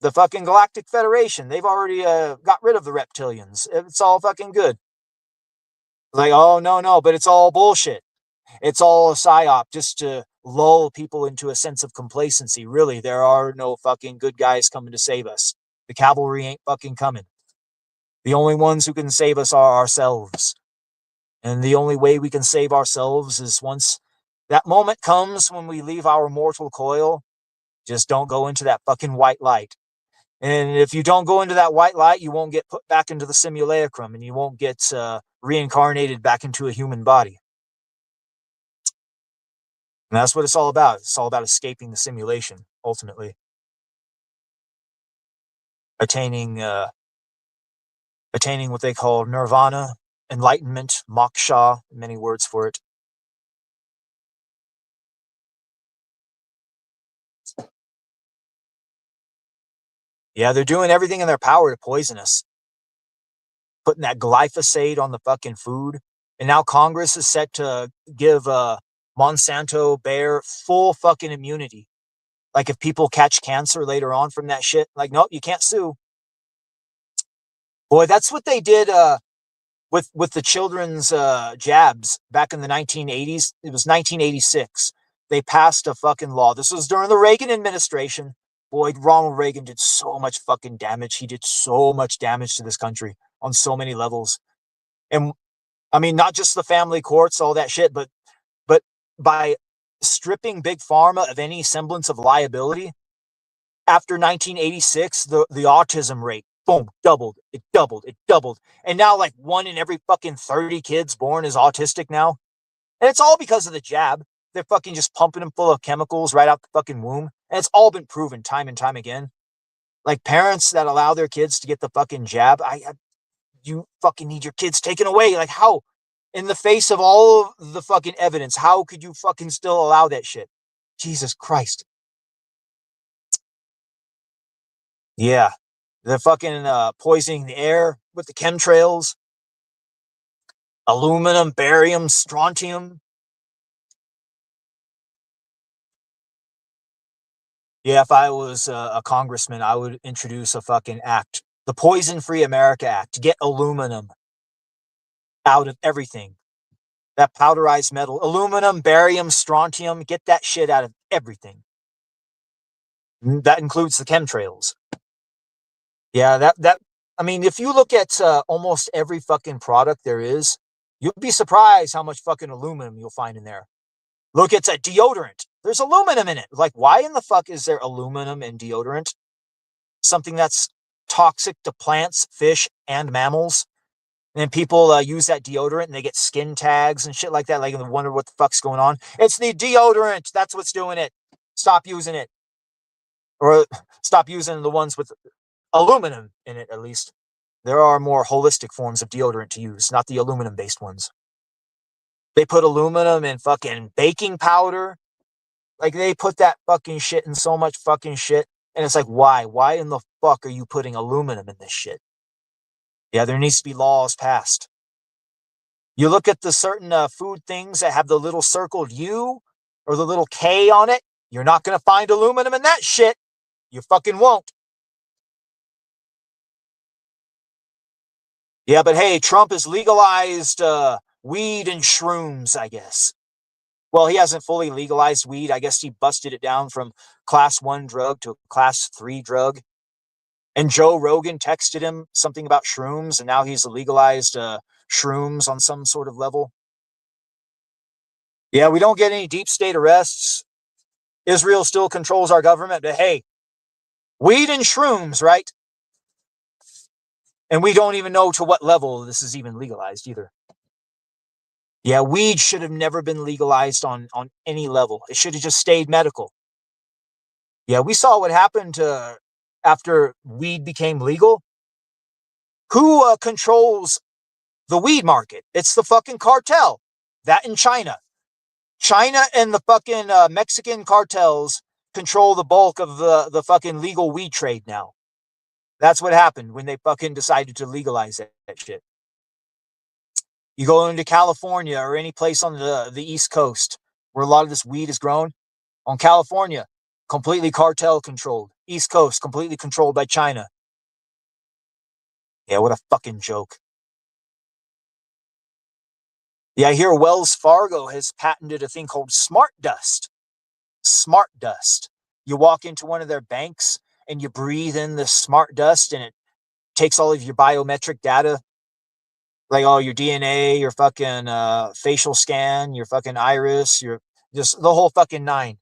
[SPEAKER 2] The fucking Galactic Federation, they've already got rid of the reptilians. It's all fucking good. Like, oh, no, but it's all bullshit. It's all a psyop just to lull people into a sense of complacency. Really, there are no fucking good guys coming to save us. The cavalry ain't fucking coming. The only ones who can save us are ourselves. And the only way we can save ourselves is once that moment comes when we leave our mortal coil, just don't go into that fucking white light. And if you don't go into that white light, you won't get put back into the simulacrum and you won't get reincarnated back into a human body. And that's what it's all about. It's all about escaping the simulation, ultimately. Attaining what they call nirvana, enlightenment, moksha, many words for it. Yeah, they're doing everything in their power to poison us. Putting that glyphosate on the fucking food. And now Congress is set to give Monsanto, Bayer full fucking immunity. Like if people catch cancer later on from that shit, like, nope, you can't sue. Boy, that's what they did with the children's jabs back in the 1980s. It was 1986. They passed a fucking law. This was during the Reagan administration. Boy, Ronald Reagan did so much fucking damage. He did so much damage to this country on so many levels. And I mean, not just the family courts, all that shit, but by stripping Big Pharma of any semblance of liability, after 1986, the autism rate, boom, doubled. It doubled. And now like 1 in every fucking 30 kids born is autistic now. And it's all because of the jab. They're fucking just pumping them full of chemicals right out the fucking womb. And it's all been proven time and time again. Like parents that allow their kids to get the fucking jab, you fucking need your kids taken away. Like how? In the face of all of the fucking evidence, how could you fucking still allow that shit? Jesus Christ. Yeah. They're fucking poisoning the air with the chemtrails, aluminum, barium, strontium. Yeah, if I was a congressman, I would introduce a fucking act, the Poison Free America Act, to get aluminum out of everything. That powderized metal, aluminum, barium, strontium, get that shit out of everything. That includes the chemtrails. Yeah, I mean, if you look at almost every fucking product there is, you'll be surprised how much fucking aluminum you'll find in there. Look, it's a deodorant. There's aluminum in it. Like, why in the fuck is there aluminum in deodorant? Something that's toxic to plants, fish, and mammals. And then people use that deodorant and they get skin tags and shit like that. Like, they wonder what the fuck's going on. It's the deodorant. That's what's doing it. Stop using it. Or stop using the ones with aluminum in it, at least. There are more holistic forms of deodorant to use, not the aluminum-based ones. They put aluminum in fucking baking powder. Like, they put that fucking shit in so much fucking shit. And it's like, why? Why in the fuck are you putting aluminum in this shit? Yeah, there needs to be laws passed. You look at the certain food things that have the little circled U or the little K on it, you're not going to find aluminum in that shit. You fucking won't. Yeah, but hey, Trump has legalized weed and shrooms, I guess. Well, he hasn't fully legalized weed. I guess he busted it down from class 1 drug to class 3 drug. And Joe Rogan texted him something about shrooms, and now he's legalized shrooms on some sort of level. Yeah, we don't get any deep state arrests. Israel still controls our government, but hey, weed and shrooms, right? And we don't even know to what level this is even legalized either. Yeah, weed should have never been legalized on any level. It should have just stayed medical. Yeah, we saw what happened after weed became legal. Who controls the weed market? It's the fucking cartel. That in China. China and the fucking Mexican cartels control the bulk of the fucking legal weed trade now. That's what happened when they fucking decided to legalize that shit. You go into California or any place on the East Coast where a lot of this weed is grown. On California, completely cartel controlled. East Coast, completely controlled by China. Yeah, what a fucking joke. Yeah, I hear Wells Fargo has patented a thing called smart dust. Smart dust. You walk into one of their banks and you breathe in the smart dust and it takes all of your biometric data, like all your DNA, your fucking facial scan, your fucking iris, your just the whole fucking nine.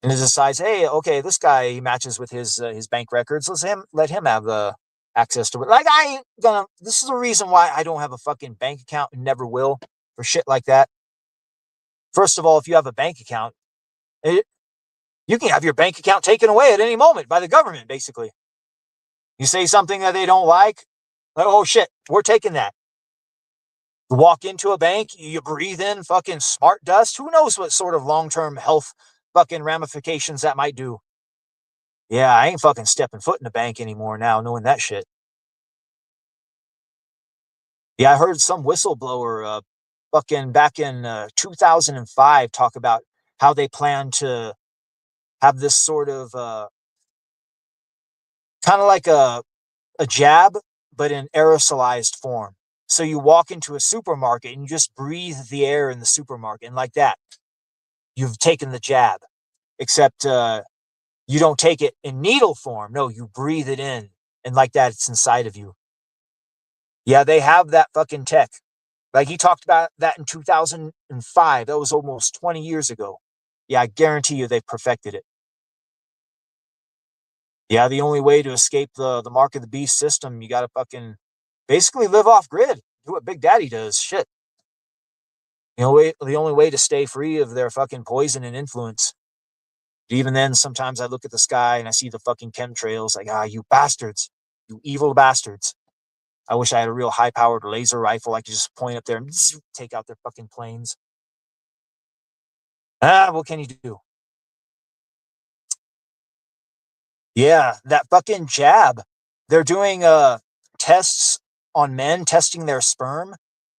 [SPEAKER 2] And it decides, hey, okay, this guy matches with his bank records. Let him have the access to it. Like, I ain't gonna. This is the reason why I don't have a fucking bank account and never will for shit like that. First of all, if you have a bank account, you can have your bank account taken away at any moment by the government. Basically, you say something that they don't like, oh shit, we're taking that. You walk into a bank, you breathe in fucking smart dust. Who knows what sort of long-term health fucking ramifications that might do. Yeah, I ain't fucking stepping foot in a bank anymore now, knowing that shit. Yeah, I heard some whistleblower fucking back in 2005 talk about how they plan to have this sort of kind of like a jab, but in aerosolized form. So you walk into a supermarket and you just breathe the air in the supermarket, and like that, you've taken the jab. Except you don't take it in needle form. No, you breathe it in, and like that, it's inside of you. Yeah, they have that fucking tech. Like, he talked about that in 2005. That was almost 20 years ago. Yeah, I guarantee you they've perfected it. Yeah, the only way to escape the mark of the beast system, you got to fucking basically live off grid. Do what Big Daddy does. Shit. The only way to stay free of their fucking poison and influence. Even then, sometimes I look at the sky and I see the fucking chemtrails, like, you bastards, you evil bastards. I wish I had a real high-powered laser rifle. I could just point up there and take out their fucking planes. What can you do? Yeah, that fucking jab. They're doing tests on men, testing their sperm,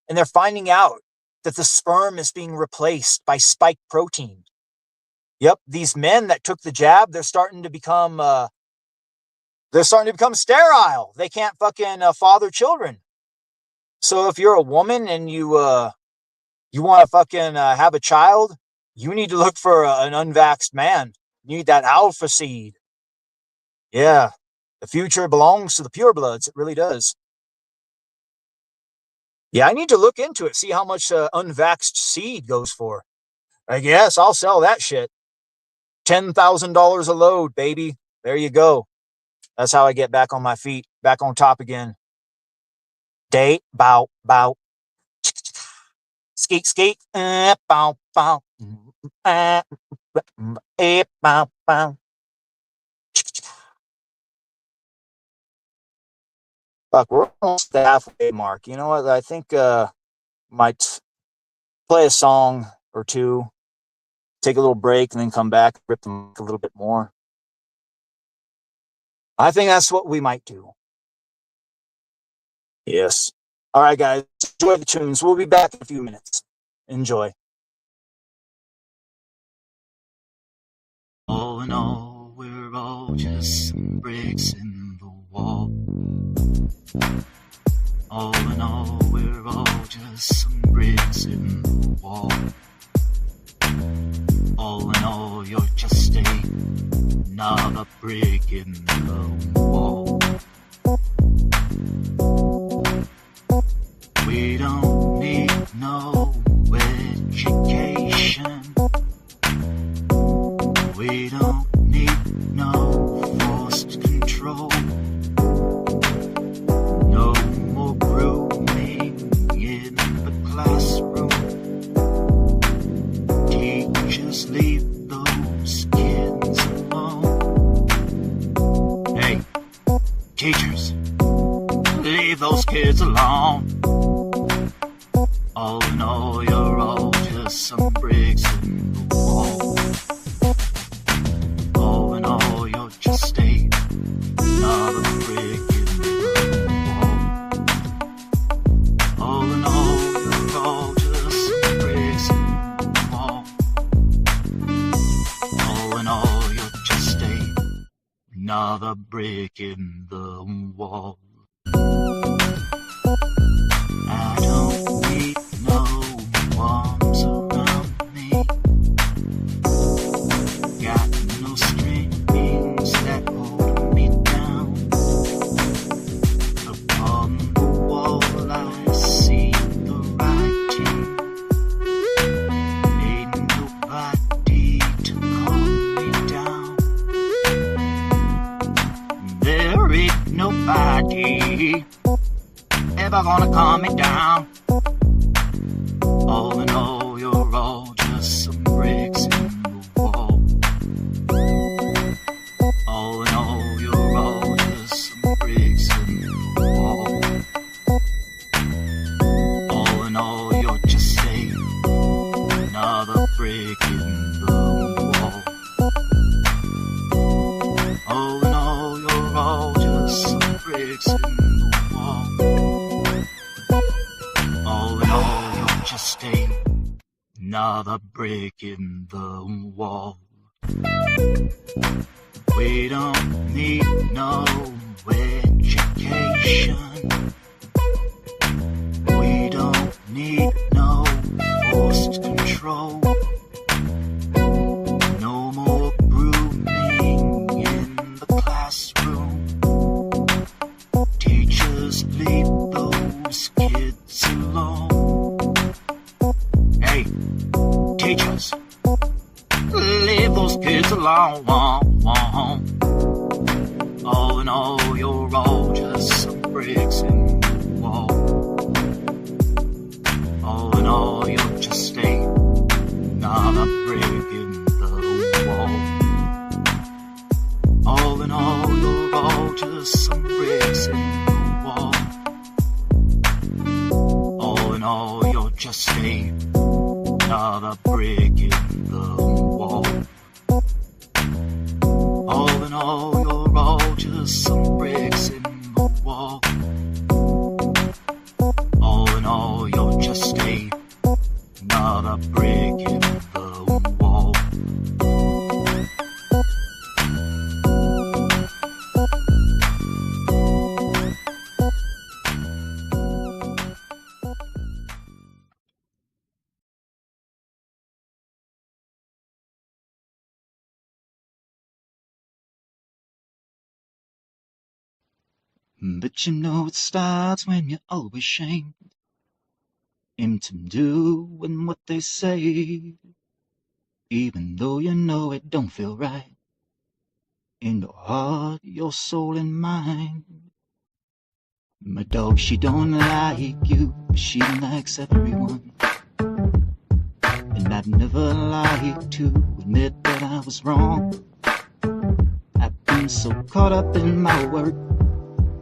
[SPEAKER 2] and they're finding out that the sperm is being replaced by spike protein. Yep, these men that took the jab, they're starting to become sterile. They can't fucking father children. So if you're a woman and you want to fucking have a child, you need to look for an unvaxxed man. You need that alpha seed. Yeah, the future belongs to the purebloods. It really does. Yeah, I need to look into it, see how much unvaxxed seed goes for. I guess I'll sell that shit. $10,000 a load, baby. There you go. That's how I get back on my feet, back on top again. Date, bow, bow. Skeet, skeet. Bow, bow. Bow, bow. Fuck, we're almost the halfway mark. You know what? I think might play a song or two, take a little break, and then come back, rip them a little bit more. I think that's what we might do. Yes. All right, guys. Enjoy the tunes. We'll be back in a few minutes. Enjoy.
[SPEAKER 3] All in all, we're all just some bricks in the wall. All in all, we're all just some bricks in the wall. All in all, you're just another brick in the wall. We don't need no education. We don't need no forced control. No more grooming in the classroom. Teachers, leave those kids alone. Hey, teachers, leave those kids alone. All in all, you're all just some bricks in the wall. All in all, you're just another brick in the wall. All in all, you're all just some bricks in the wall. All in all, you're just another brick in the wall. I don't need no arms around me. Got no strings that hold me down. Upon the wall I see the writing. Ain't nobody to calm me down. There ain't nobody ever gonna calm me down. All in all, you're all just some bricks in the wall. All in all, you're all just some bricks in the wall. All in all, you're just another brick in the wall. All in all, you're all just some bricks in the wall. All in all, you're just another brick in the wall. We don't need no education. We don't need no forced control. No more grooming in the classroom. Teachers, leave those kids alone. Hey, teachers, leave those kids alone. All in all, you're all just some bricks in the wall. All in all, you're just another brick in the wall. just some bricks in the wall. All in all, you're just another brick in the wall. All in all, you're all just some bricks in the wall. All in all, you're just another brick in the wall. But you know it starts when you're always shamed into doing what they say, even though you know it don't feel right in your heart, your soul, and mind. My dog, she don't like you, but she likes everyone. And I've never liked to admit that I was wrong. I've been so caught up in my work,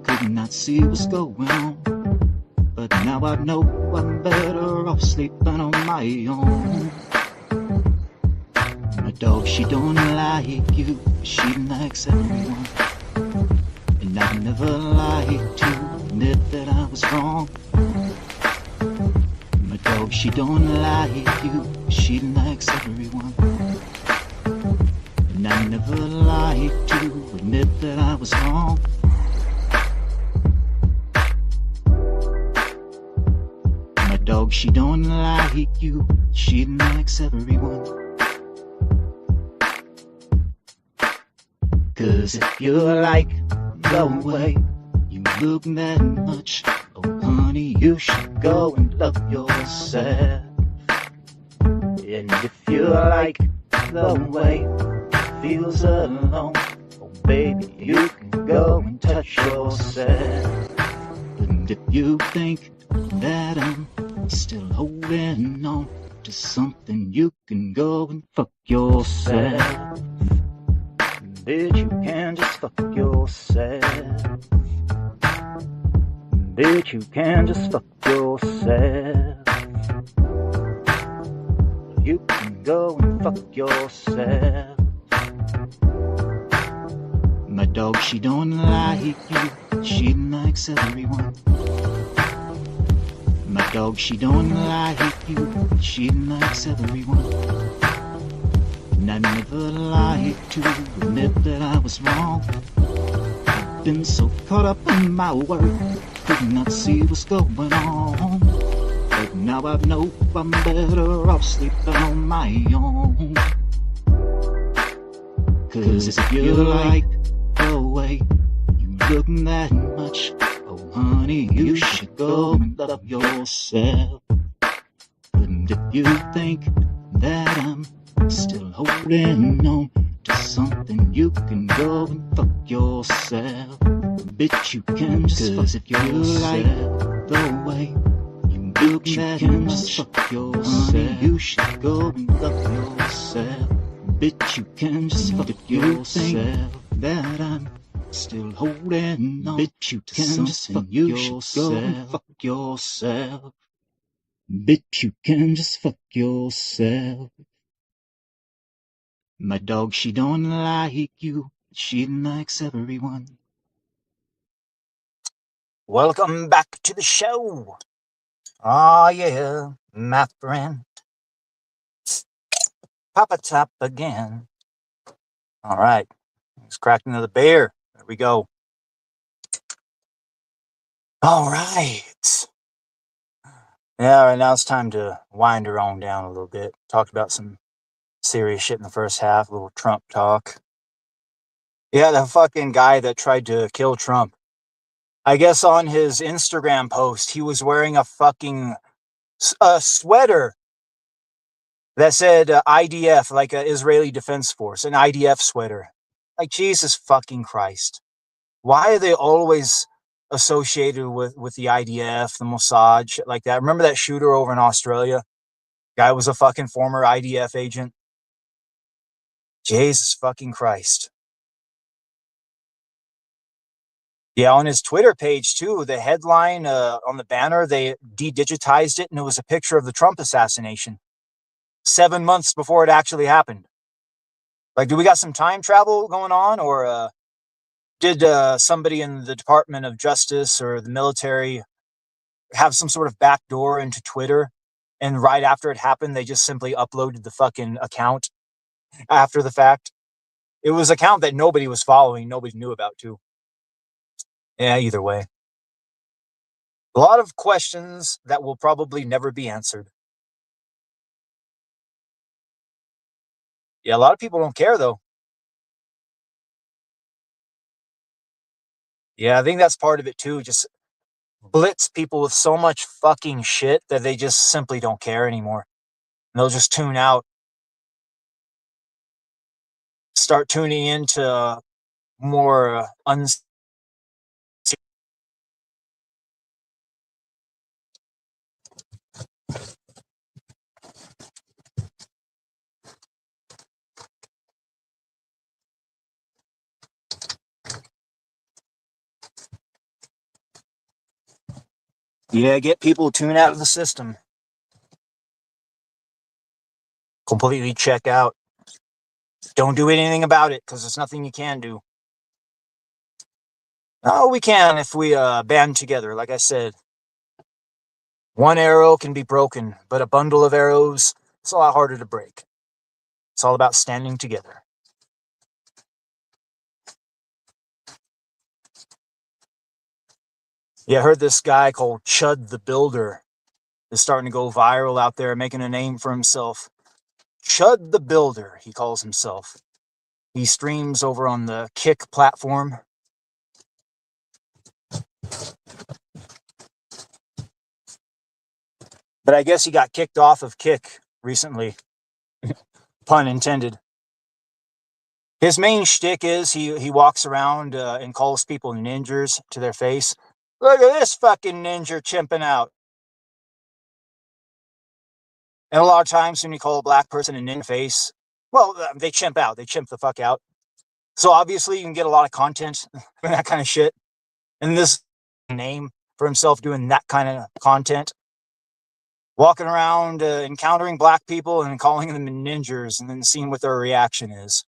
[SPEAKER 3] could not see what's going on. But now I know I'm better off sleeping on my own. My dog, she don't like you, she likes everyone. And I've never liked to admit that I was wrong. My dog, she don't like you, she likes everyone. And I never liked to admit that I was wrong. My dog, she don't like you, she likes everyone. 'Cause if you like the way you look that much, oh honey, you should go and love yourself. And if you like the way it feels alone, oh baby, you can go and touch yourself. And if you think that I'm still holding on to something, you can go and fuck yourself. Bitch, you can just fuck yourself. Bitch, you can just fuck yourself. You can go and fuck yourself. My dog, she don't like you, she likes everyone. My dog, she don't like you, she likes everyone. And I never liked to admit that I was wrong. I've been so caught up in my work, could not see what's going on. But now I know I'm better off sleeping on my own. 'Cause if you like the way you look that much, oh honey, you should go and love yourself. And if you think that I'm still holding on to something, you can go and fuck yourself. Bitch, you can just fuck if you like the way you look that much, fuck yourself. Honey, you should go and love yourself. Bitch, you can just fuck if you think that I'm still holding on. Bitch, you can just fuck, you should go and fuck yourself. Bitch, you can just fuck yourself. My dog, she don't like you, she likes everyone.
[SPEAKER 2] Welcome back to the show. Oh yeah, my friend. Papa Top again. All right, let's crack another beer. There we go. All right. Yeah, right now it's time to wind her on down a little bit. Talked about some serious shit in the first half, a little Trump talk. Yeah, the fucking guy that tried to kill Trump. I guess on his Instagram post, he was wearing a fucking sweater that said IDF, like an Israeli Defense Force, an IDF sweater. Like, Jesus fucking Christ. Why are they always associated with the IDF, the Mossad, shit like that? Remember that shooter over in Australia? Guy was a fucking former IDF agent. Jesus fucking Christ. Yeah, on his Twitter page too, the headline on the banner, they de-digitized it and it was a picture of the Trump assassination 7 months before it actually happened. Like, do we got some time travel going on, or did somebody in the Department of Justice or the military have some sort of backdoor into Twitter? And right after it happened, they just simply uploaded the fucking account after the fact. It was an account that nobody was following, nobody knew about too. Yeah, either way. A lot of questions that will probably never be answered. Yeah, a lot of people don't care though. Yeah, I think that's part of it too. Just blitz people with so much fucking shit that they just simply don't care anymore. And they'll just tune out, start tuning into more yeah, get people tuned out of the system. Completely check out. Don't do anything about it because there's nothing you can do. Oh, we can if we band together. Like I said, one arrow can be broken, but a bundle of arrows, it's a lot harder to break. It's all about standing together. Yeah, I heard this guy called Chud the Builder is starting to go viral out there, making a name for himself. Chud the Builder, he calls himself. He streams over on the Kick platform. But I guess he got kicked off of Kick recently. Pun intended. His main shtick is he walks around and calls people ninjas to their face. Look at this fucking ninja chimping out. And a lot of times when you call a black person a ninja face, well, they chimp out. They chimp the fuck out. So obviously you can get a lot of content from that kind of shit. And this name for himself doing that kind of content. Walking around, encountering black people and calling them ninjas and then seeing what their reaction is.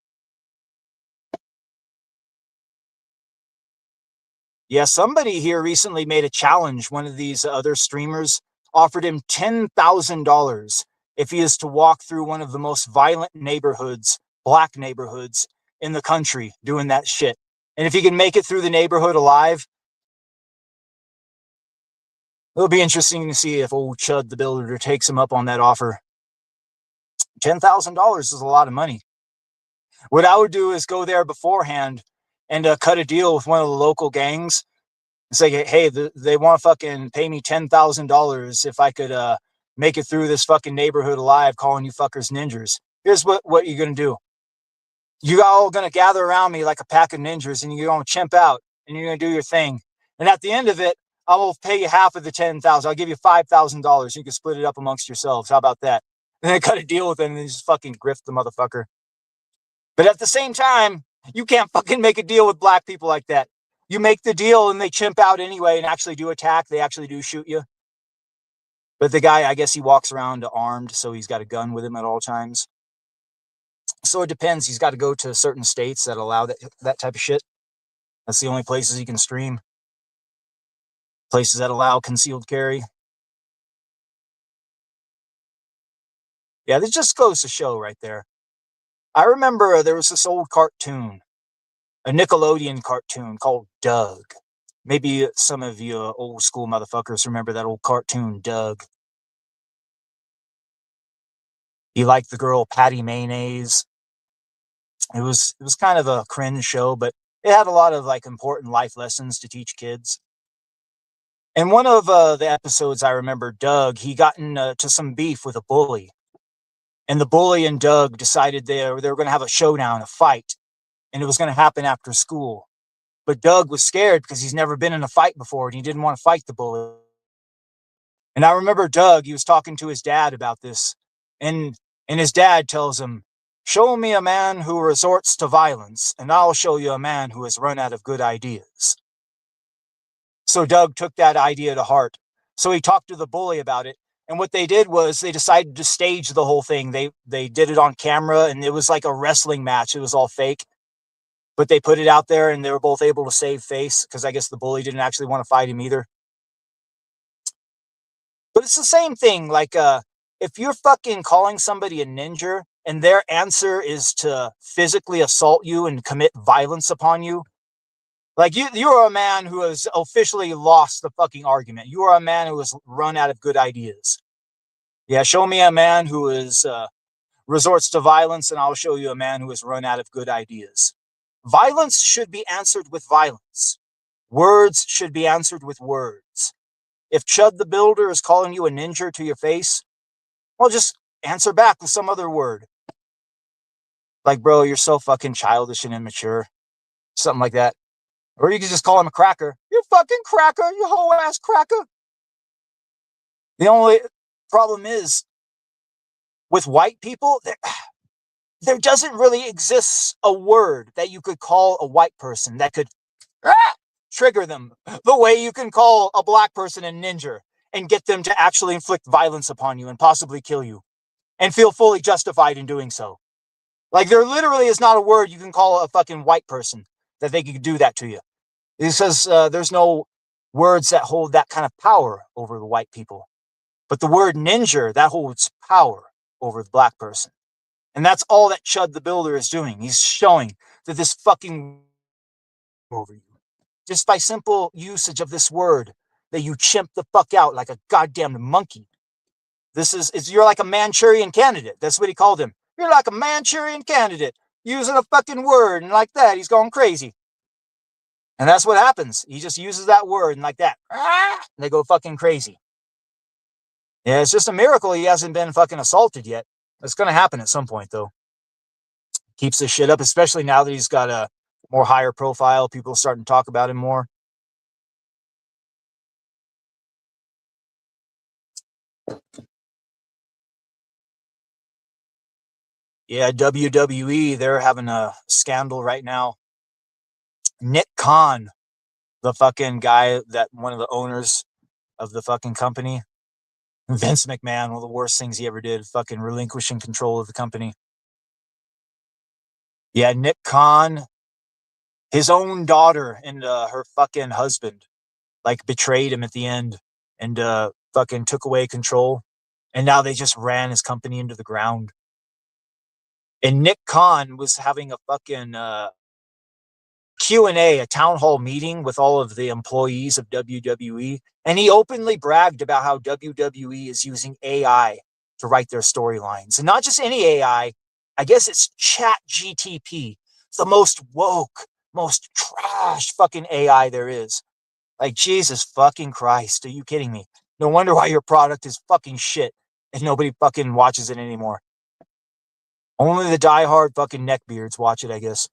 [SPEAKER 2] Yeah, somebody here recently made a challenge. One of these other streamers offered him $10,000 if he is to walk through one of the most violent neighborhoods, black neighborhoods in the country doing that shit. And if he can make it through the neighborhood alive, it'll be interesting to see if old Chud the Builder takes him up on that offer. $10,000 is a lot of money. What I would do is go there beforehand and cut a deal with one of the local gangs and say, hey, they want to fucking pay me $10,000 if I could make it through this fucking neighborhood alive, calling you fuckers ninjas. Here's what you're going to do. You all going to gather around me like a pack of ninjas and you're going to chimp out and you're going to do your thing. And at the end of it, I will pay you half of the $10,000. I'll give you $5,000. You can split it up amongst yourselves. How about that? And then cut a deal with them and then just fucking grift the motherfucker. But at the same time, you can't fucking make a deal with black people like that. You make the deal and they chimp out anyway and actually do attack. They actually do shoot you. But the guy, I guess he walks around armed, so he's got a gun with him at all times. So it depends. He's got to go to certain states that allow that type of shit. That's the only places he can stream. Places that allow concealed carry. Yeah, this just goes to show right there. I remember there was this old cartoon, a Nickelodeon cartoon called Doug. Maybe some of you old school motherfuckers remember that old cartoon, Doug. He liked the girl Patty Mayonnaise. It was kind of a cringe show, but it had a lot of like important life lessons to teach kids. In one of the episodes, I remember Doug, he got into some beef with a bully. And the bully and Doug decided they were going to have a showdown, a fight. And it was going to happen after school. But Doug was scared because he's never been in a fight before and he didn't want to fight the bully. And I remember Doug, he was talking to his dad about this. And his dad tells him, show me a man who resorts to violence, and I'll show you a man who has run out of good ideas. So Doug took that idea to heart. So he talked to the bully about it. And what they did was they decided to stage the whole thing. They did it on camera, and it was like a wrestling match. It was all fake. But they put it out there, and they were both able to save face because I guess the bully didn't actually want to fight him either. But it's the same thing. Like, if you're fucking calling somebody a ninja and their answer is to physically assault you and commit violence upon you, like you are a man who has officially lost the fucking argument. You are a man who has run out of good ideas. Yeah, show me a man who is resorts to violence, and I'll show you a man who has run out of good ideas. Violence should be answered with violence. Words should be answered with words. If Chud the Builder is calling you a ninja to your face, well, just answer back with some other word. Like, bro, you're so fucking childish and immature. Something like that. Or you could just call him a cracker. You fucking cracker, you whole ass cracker. The only problem is, with white people, there doesn't really exist a word that you could call a white person that could trigger them the way you can call a black person a ninja and get them to actually inflict violence upon you and possibly kill you and feel fully justified in doing so. Like, there literally is not a word you can call a fucking white person that they could do that to you. It says there's no words that hold that kind of power over the white people. But the word ninja, that holds power over the black person. And that's all that Chud the Builder is doing. He's showing that this fucking over you. Just by simple usage of this word, that you chimp the fuck out like a goddamn monkey. You're like a Manchurian candidate. That's what he called him. You're like a Manchurian candidate using a fucking word, and like that, he's going crazy. And that's what happens. He just uses that word, and like that, they go fucking crazy. Yeah, it's just a miracle he hasn't been fucking assaulted yet. It's going to happen at some point, though. Keeps this shit up, especially now that he's got a more higher profile. People are starting to talk about him more. Yeah, WWE, they're having a scandal right now. Nick Khan, the fucking guy that one of the owners of the fucking company, Vince McMahon, one of the worst things he ever did, fucking relinquishing control of the company. Yeah, Nick Khan, his own daughter and her fucking husband, like, betrayed him at the end and fucking took away control. And now they just ran his company into the ground. And Nick Khan was having a fucking Q&A, a town hall meeting with all of the employees of WWE. And he openly bragged about how WWE is using AI to write their storylines. And not just any AI, I guess it's Chat GTP, the most woke, most trash fucking AI there is. Like, Jesus fucking Christ, are you kidding me? No wonder why your product is fucking shit and nobody fucking watches it anymore. Only the diehard fucking neckbeards watch it, I guess.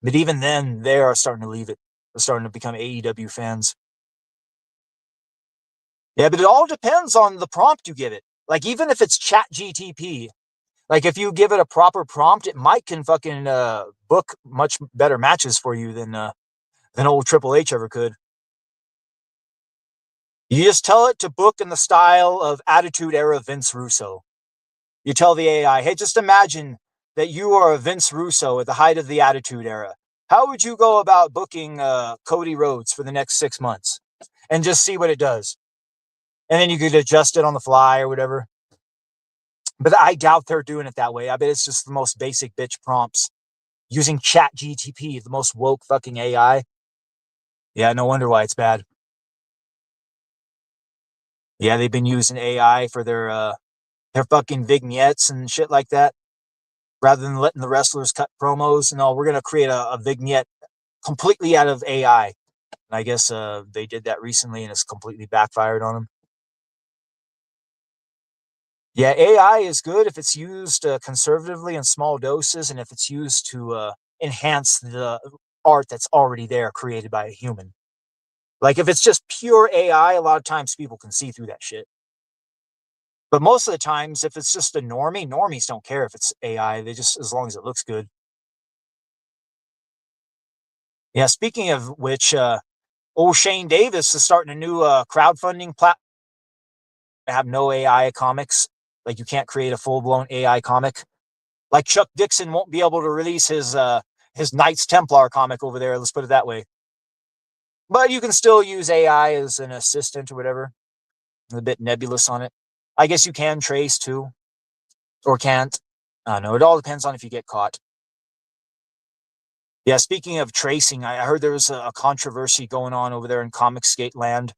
[SPEAKER 2] But even then, they are starting to leave it. They're starting to become AEW fans. Yeah, but it all depends on the prompt you give it. Like, even if it's Chat GTP, like, if you give it a proper prompt, it might can fucking book much better matches for you than old Triple H ever could. You just tell it to book in the style of Attitude Era Vince Russo. You tell the AI, hey, just imagine that you are a Vince Russo at the height of the Attitude Era. How would you go about booking Cody Rhodes for the next 6 months? And just see what it does. And then you could adjust it on the fly or whatever. But I doubt they're doing it that way. I bet it's just the most basic bitch prompts. Using Chat GTP, the most woke fucking AI. Yeah, no wonder why it's bad. Yeah, they've been using AI for their fucking vignettes and shit like that. Rather than letting the wrestlers cut promos, no, we're going to create a vignette completely out of AI. And I guess they did that recently and it's completely backfired on them. Yeah, AI is good if it's used conservatively in small doses and if it's used to enhance the art that's already there created by a human. Like, if it's just pure AI, a lot of times people can see through that shit. But most of the times, if it's just a normie, normies don't care if it's AI. They just, as long as it looks good. Yeah, speaking of which, Old Shane Davis is starting a new crowdfunding platform. Have no AI comics. Like you can't create a full-blown AI comic. Like Chuck Dixon won't be able to release his Knights Templar comic over there. Let's put it that way. But you can still use AI as an assistant or whatever. A bit nebulous on it. I guess you can trace too, or can't. I don't know. It all depends on if you get caught. Yeah, speaking of tracing, I heard there was a controversy going on over there in Comicsgate land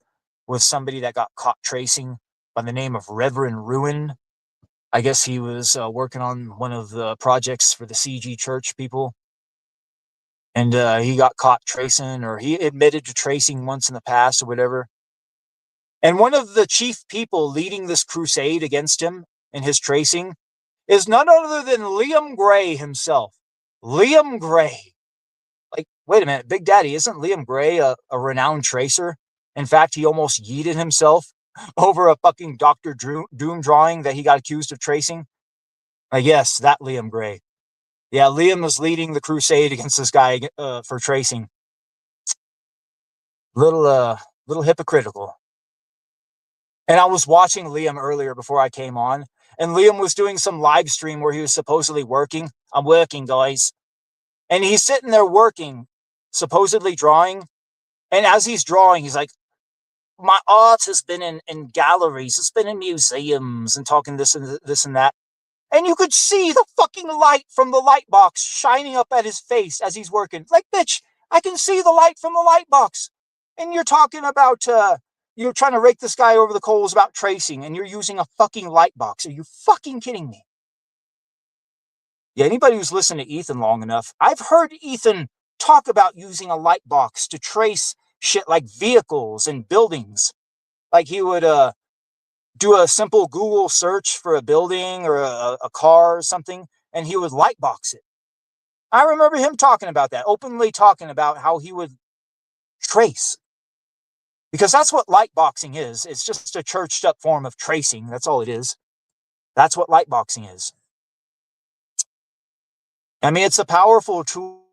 [SPEAKER 2] with somebody that got caught tracing by the name of Reverend Ruin. I guess he was working on one of the projects for the CG Church people. And he got caught tracing, or he admitted to tracing once in the past or whatever. And one of the chief people leading this crusade against him and his tracing is none other than Liam Gray himself. Liam Gray. Like, wait a minute, Big Daddy, isn't Liam Gray a renowned tracer? In fact, he almost yeeted himself over a fucking Dr. Doom drawing that he got accused of tracing. Yes, that Liam Gray. Yeah, Liam was leading the crusade against this guy for tracing. Little hypocritical. And I was watching Liam earlier before I came on, and Liam was doing some live stream where he was supposedly working. I'm working, guys. And he's sitting there working, supposedly drawing. And as he's drawing, he's like, my art has been in galleries, it's been in museums, and talking this and that. And you could see the fucking light from the light box shining up at his face as he's working. Like, bitch, I can see the light from the light box. And you're talking about, you're trying to rake this guy over the coals about tracing, and you're using a fucking light box. Are you fucking kidding me? Yeah, anybody who's listened to Ethan long enough, I've heard Ethan talk about using a light box to trace shit like vehicles and buildings. Like he would do a simple Google search for a building or a car or something, and he would light box it. I remember him talking about that, openly talking about how he would trace. Because that's what light boxing is. It's just a churched up form of tracing. That's all it is. That's what light boxing is. I mean, it's a powerful tool.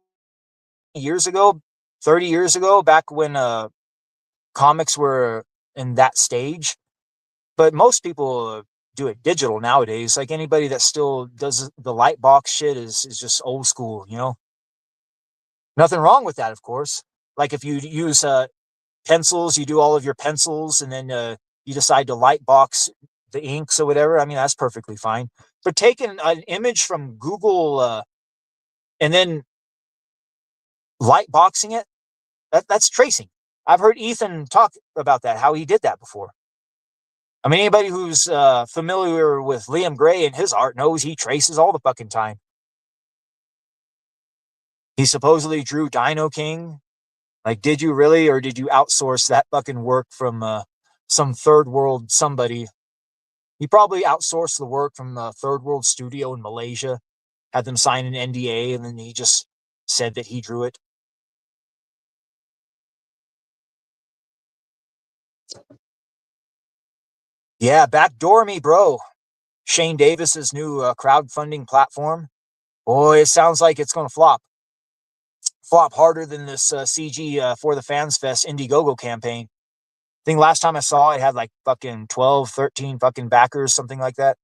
[SPEAKER 2] Years ago, 30 years ago, back when comics were in that stage. But most people do it digital nowadays. Like anybody that still does the light box shit is just old school, you know? Nothing wrong with that, of course. Like if you use pencils, you do all of your pencils, and then you decide to light box the inks or whatever. I mean, that's perfectly fine. But taking an image from Google and then light boxing it, that's tracing. I've heard Ethan talk about that, how he did that before. I mean, anybody who's familiar with Liam Gray and his art knows he traces all the fucking time. He supposedly drew Dino King. Like, did you really, or did you outsource that fucking work from some third world somebody? He probably outsourced the work from the third world studio in Malaysia, had them sign an NDA, and then he just said that he drew it. Yeah, backdoor me, bro. Shane Davis's new crowdfunding platform. Boy, it sounds like it's going to flop. Flop harder than this CG for the Fans Fest Indiegogo campaign. I think last time I saw it had like fucking 12, 13 fucking backers, something like that.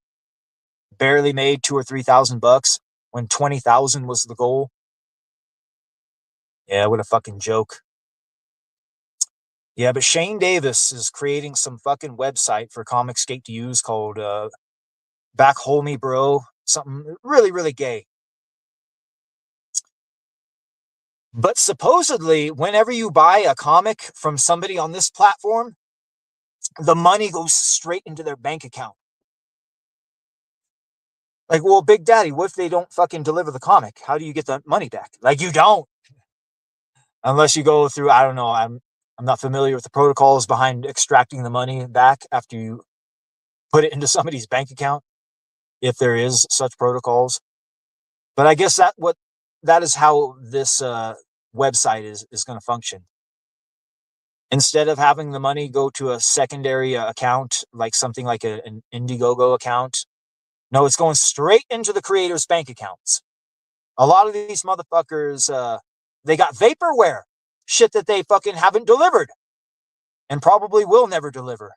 [SPEAKER 2] Barely made $2,000 or $3,000 when 20,000 was the goal. Yeah, what a fucking joke. Yeah, but Shane Davis is creating some fucking website for Comicsgate to use called Back Hole Me Bro. Something really, really gay. But supposedly, whenever you buy a comic from somebody on this platform, the money goes straight into their bank account. Like, well, Big Daddy, what if they don't fucking deliver the comic? How do you get the money back? Like, you don't. Unless you go through, I don't know, I'm not familiar with the protocols behind extracting the money back after you put it into somebody's bank account, if there is such protocols. But I guess that is how this website is going to function. Instead of having the money go to a secondary account, like something like an Indiegogo account, no, it's going straight into the creators' bank accounts. A lot of these motherfuckers, they got vaporware, shit that they fucking haven't delivered. and probably will never deliver.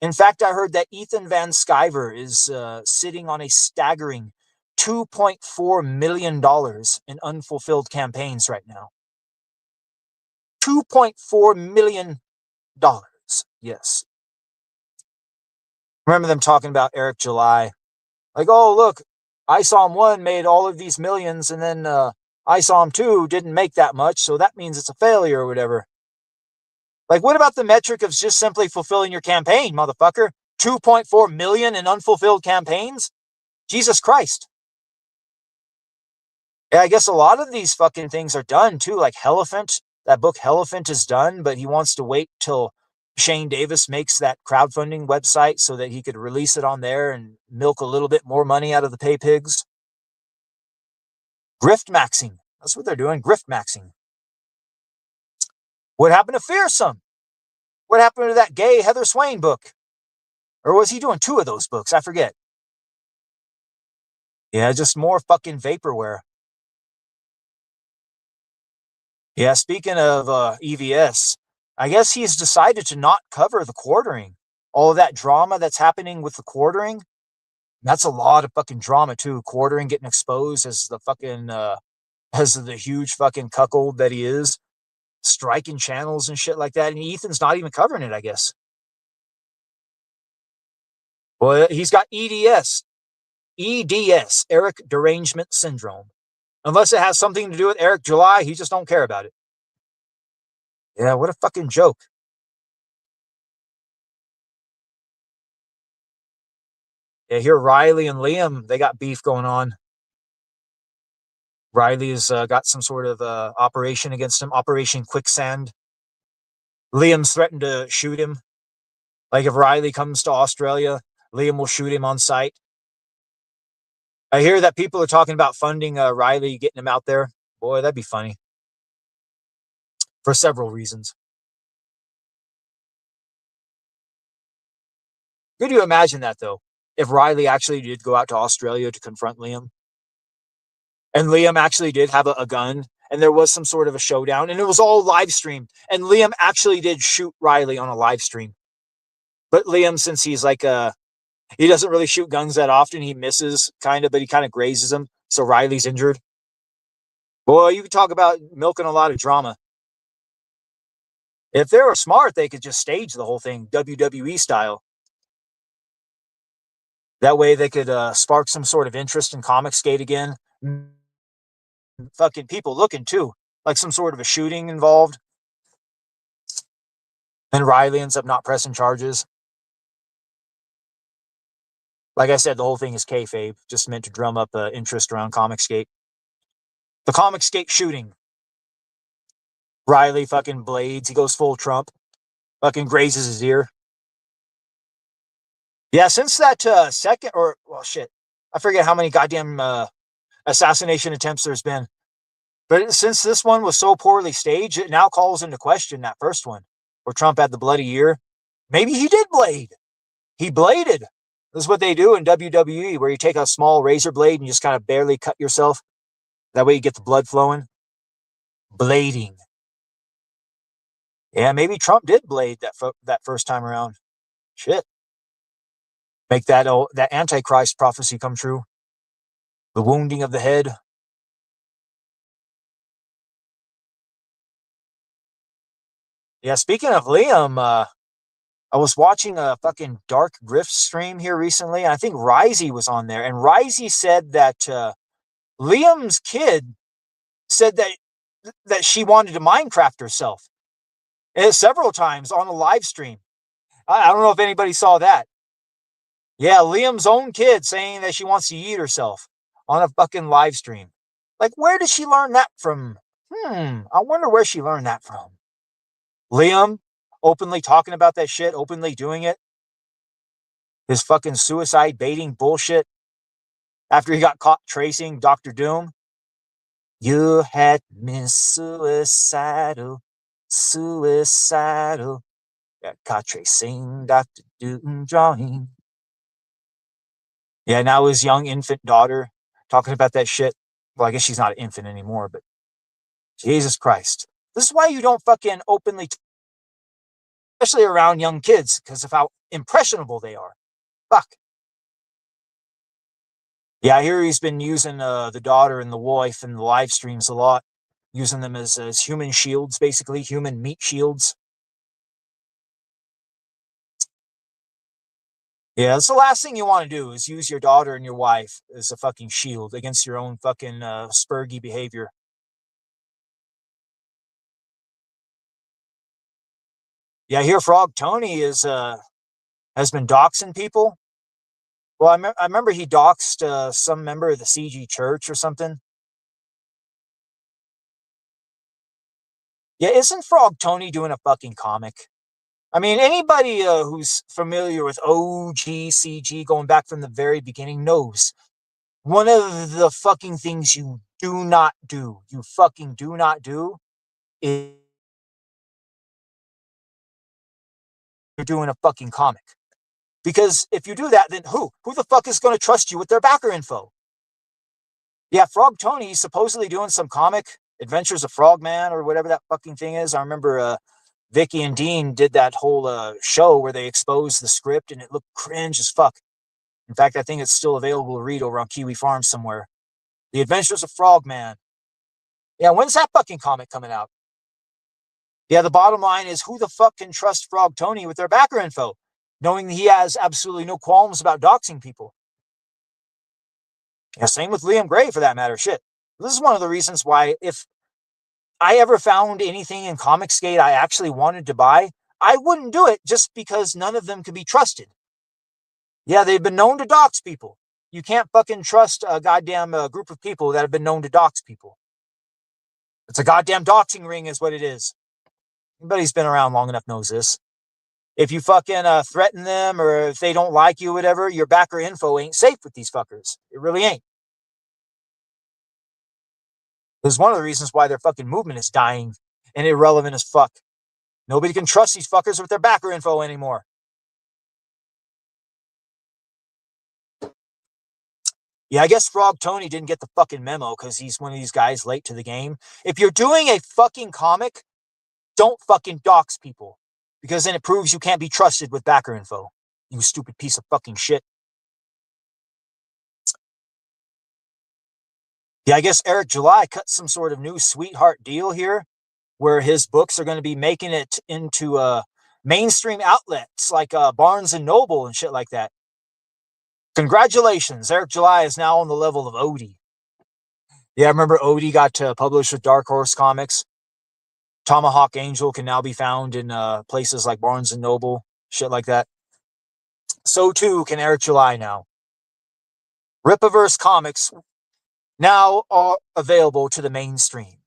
[SPEAKER 2] In fact, I heard that Ethan Van Sciver is sitting on a staggering $2.4 million in unfulfilled campaigns right now. $2.4 million. Yes. Remember them talking about Eric July. Like, oh, look, ISOM 1 made all of these millions, and then ISOM 2 didn't make that much, so that means it's a failure or whatever. Like, what about the metric of just simply fulfilling your campaign, motherfucker? 2.4 million in unfulfilled campaigns? Jesus Christ. Yeah, I guess a lot of these fucking things are done too. Like Helephant, that book Helephant is done, but he wants to wait till Shane Davis makes that crowdfunding website so that he could release it on there and milk a little bit more money out of the pay pigs. Grift maxing. That's what they're doing. Grift maxing. What happened to Fearsome? What happened to that gay Heather Swain book? Or was he doing 2 of those books? I forget. Yeah, just more fucking vaporware. Yeah, speaking of EVS, I guess he's decided to not cover the quartering. All of that drama that's happening with the quartering. That's a lot of fucking drama too. Quartering getting exposed as the fucking as the huge fucking cuckold that he is, striking channels and shit like that. And Ethan's not even covering it, I guess. Well, he's got EDS, Eric Derangement Syndrome. Unless it has something to do with Eric July, he just don't care about it. Yeah, what a fucking joke. Yeah, here Riley and Liam, they got beef going on. Riley's got some sort of operation against him, Operation Quicksand. Liam's threatened to shoot him. Like if Riley comes to Australia, Liam will shoot him on sight. I hear that people are talking about funding Riley, getting him out there. Boy, that'd be funny. For several reasons. Could you imagine that, though? If Riley actually did go out to Australia to confront Liam, and Liam actually did have a gun, and there was some sort of a showdown, and it was all live streamed, and Liam actually did shoot Riley on a live stream. But Liam, since he's like he doesn't really shoot guns that often, he misses kind of, but he kind of grazes him, so Riley's injured. Boy, you could talk about milking a lot of drama. If they were smart, they could just stage the whole thing WWE style. That way they could spark some sort of interest in Comicsgate again. Fucking people looking too, like some sort of a shooting involved. And Riley ends up not pressing charges. Like I said, the whole thing is kayfabe, just meant to drum up interest around Comicsgate. The Comicsgate shooting. Riley fucking blades. He goes full Trump. Fucking grazes his ear. Yeah, since that second, or, well, shit. I forget how many goddamn assassination attempts there's been. But since this one was so poorly staged, it now calls into question that first one, where Trump had the bloody ear. Maybe he did blade. He bladed. This is what they do in WWE, where you take a small razor blade and you just kind of barely cut yourself. That way you get the blood flowing. Blading. Yeah, maybe Trump did blade that first time around. Shit. Make that Antichrist prophecy come true. The wounding of the head. Yeah, speaking of Liam, I was watching a fucking Dark Grift stream here recently, and I think Risey was on there, and Risey said that Liam's kid said that she wanted to Minecraft herself. Several times on a live stream. I don't know if anybody saw that. Yeah, Liam's own kid saying that she wants to eat herself on a fucking live stream. Like, where did she learn that from? I wonder where she learned that from. Liam openly talking about that shit, openly doing it. His fucking suicide baiting bullshit. After he got caught tracing Dr. Doom. You had me suicidal. Got caught tracing Dr. Doom drawing. Yeah, now his young infant daughter talking about that shit. Well, I guess she's not an infant anymore, but Jesus Christ. This is why you don't fucking openly especially around young kids because of how impressionable they are. Fuck. Yeah, I hear he's been using the daughter and the wife in the live streams a lot, using them as human shields, basically human meat shields. Yeah, that's the last thing you want to do is use your daughter and your wife as a fucking shield against your own fucking spurgy behavior. Yeah, I hear Frog Tony is has been doxing people. Well, I remember he doxed some member of the CG Church or something. Yeah, isn't Frog Tony doing a fucking comic? I mean, anybody who's familiar with OG CG going back from the very beginning knows one of the fucking things you fucking do not do, is you're doing a fucking comic. Because if you do that, then who the fuck is going to trust you with their backer info? Yeah, Frog Tony's supposedly doing some comic, Adventures of Frogman or whatever that fucking thing is. I remember Vicky and Dean did that whole show where they exposed the script and it looked cringe as fuck. In fact, I think it's still available to read over on Kiwi Farm somewhere. The Adventures of Frogman. Yeah, when's that fucking comic coming out? Yeah, the bottom line is who the fuck can trust Frog Tony with their backer info, knowing he has absolutely no qualms about doxing people? Yeah, same with Liam Gray for that matter. Shit. This is one of the reasons why if I ever found anything in Comicsgate I actually wanted to buy, I wouldn't do it just because none of them could be trusted. Yeah, they've been known to dox people. You can't fucking trust a goddamn group of people that have been known to dox people. It's a goddamn doxing ring is what it is. Anybody who's been around long enough knows this. If you fucking threaten them or if they don't like you, whatever, your backer info ain't safe with these fuckers. It really ain't. This is one of the reasons why their fucking movement is dying and irrelevant as fuck. Nobody can trust these fuckers with their backer info anymore. Yeah, I guess Frog Tony didn't get the fucking memo because he's one of these guys late to the game. If you're doing a fucking comic, don't fucking dox people because then it proves you can't be trusted with backer info. You stupid piece of fucking shit. Yeah, I guess Eric July cut some sort of new sweetheart deal here where his books are going to be making it into mainstream outlets like Barnes and Noble and shit like that. Congratulations, Eric July is now on the level of Odie. Yeah, I remember Odie got published with Dark Horse Comics. Tomahawk Angel can now be found in places like Barnes and Noble, shit like that. So too can Eric July now. Ripaverse Comics now are available to the mainstream.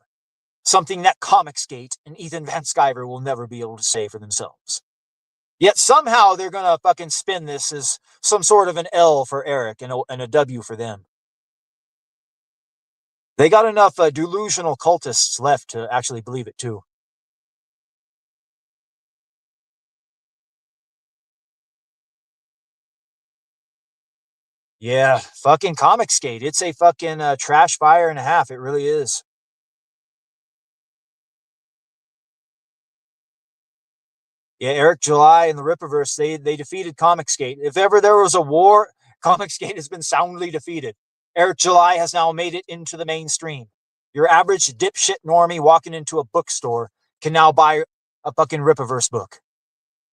[SPEAKER 2] Something that Comicsgate and Ethan Van Sciver will never be able to say for themselves. Yet somehow they're going to fucking spin this as some sort of an L for Eric and a W for them. They got enough delusional cultists left to actually believe it too. Yeah, fucking Comicsgate. It's a fucking trash fire and a half. It really is. Yeah, Eric July and the Rippaverse, they defeated Comicsgate. If ever there was a war, Comicsgate has been soundly defeated. Eric July has now made it into the mainstream. Your average dipshit normie walking into a bookstore can now buy a fucking Rippaverse book.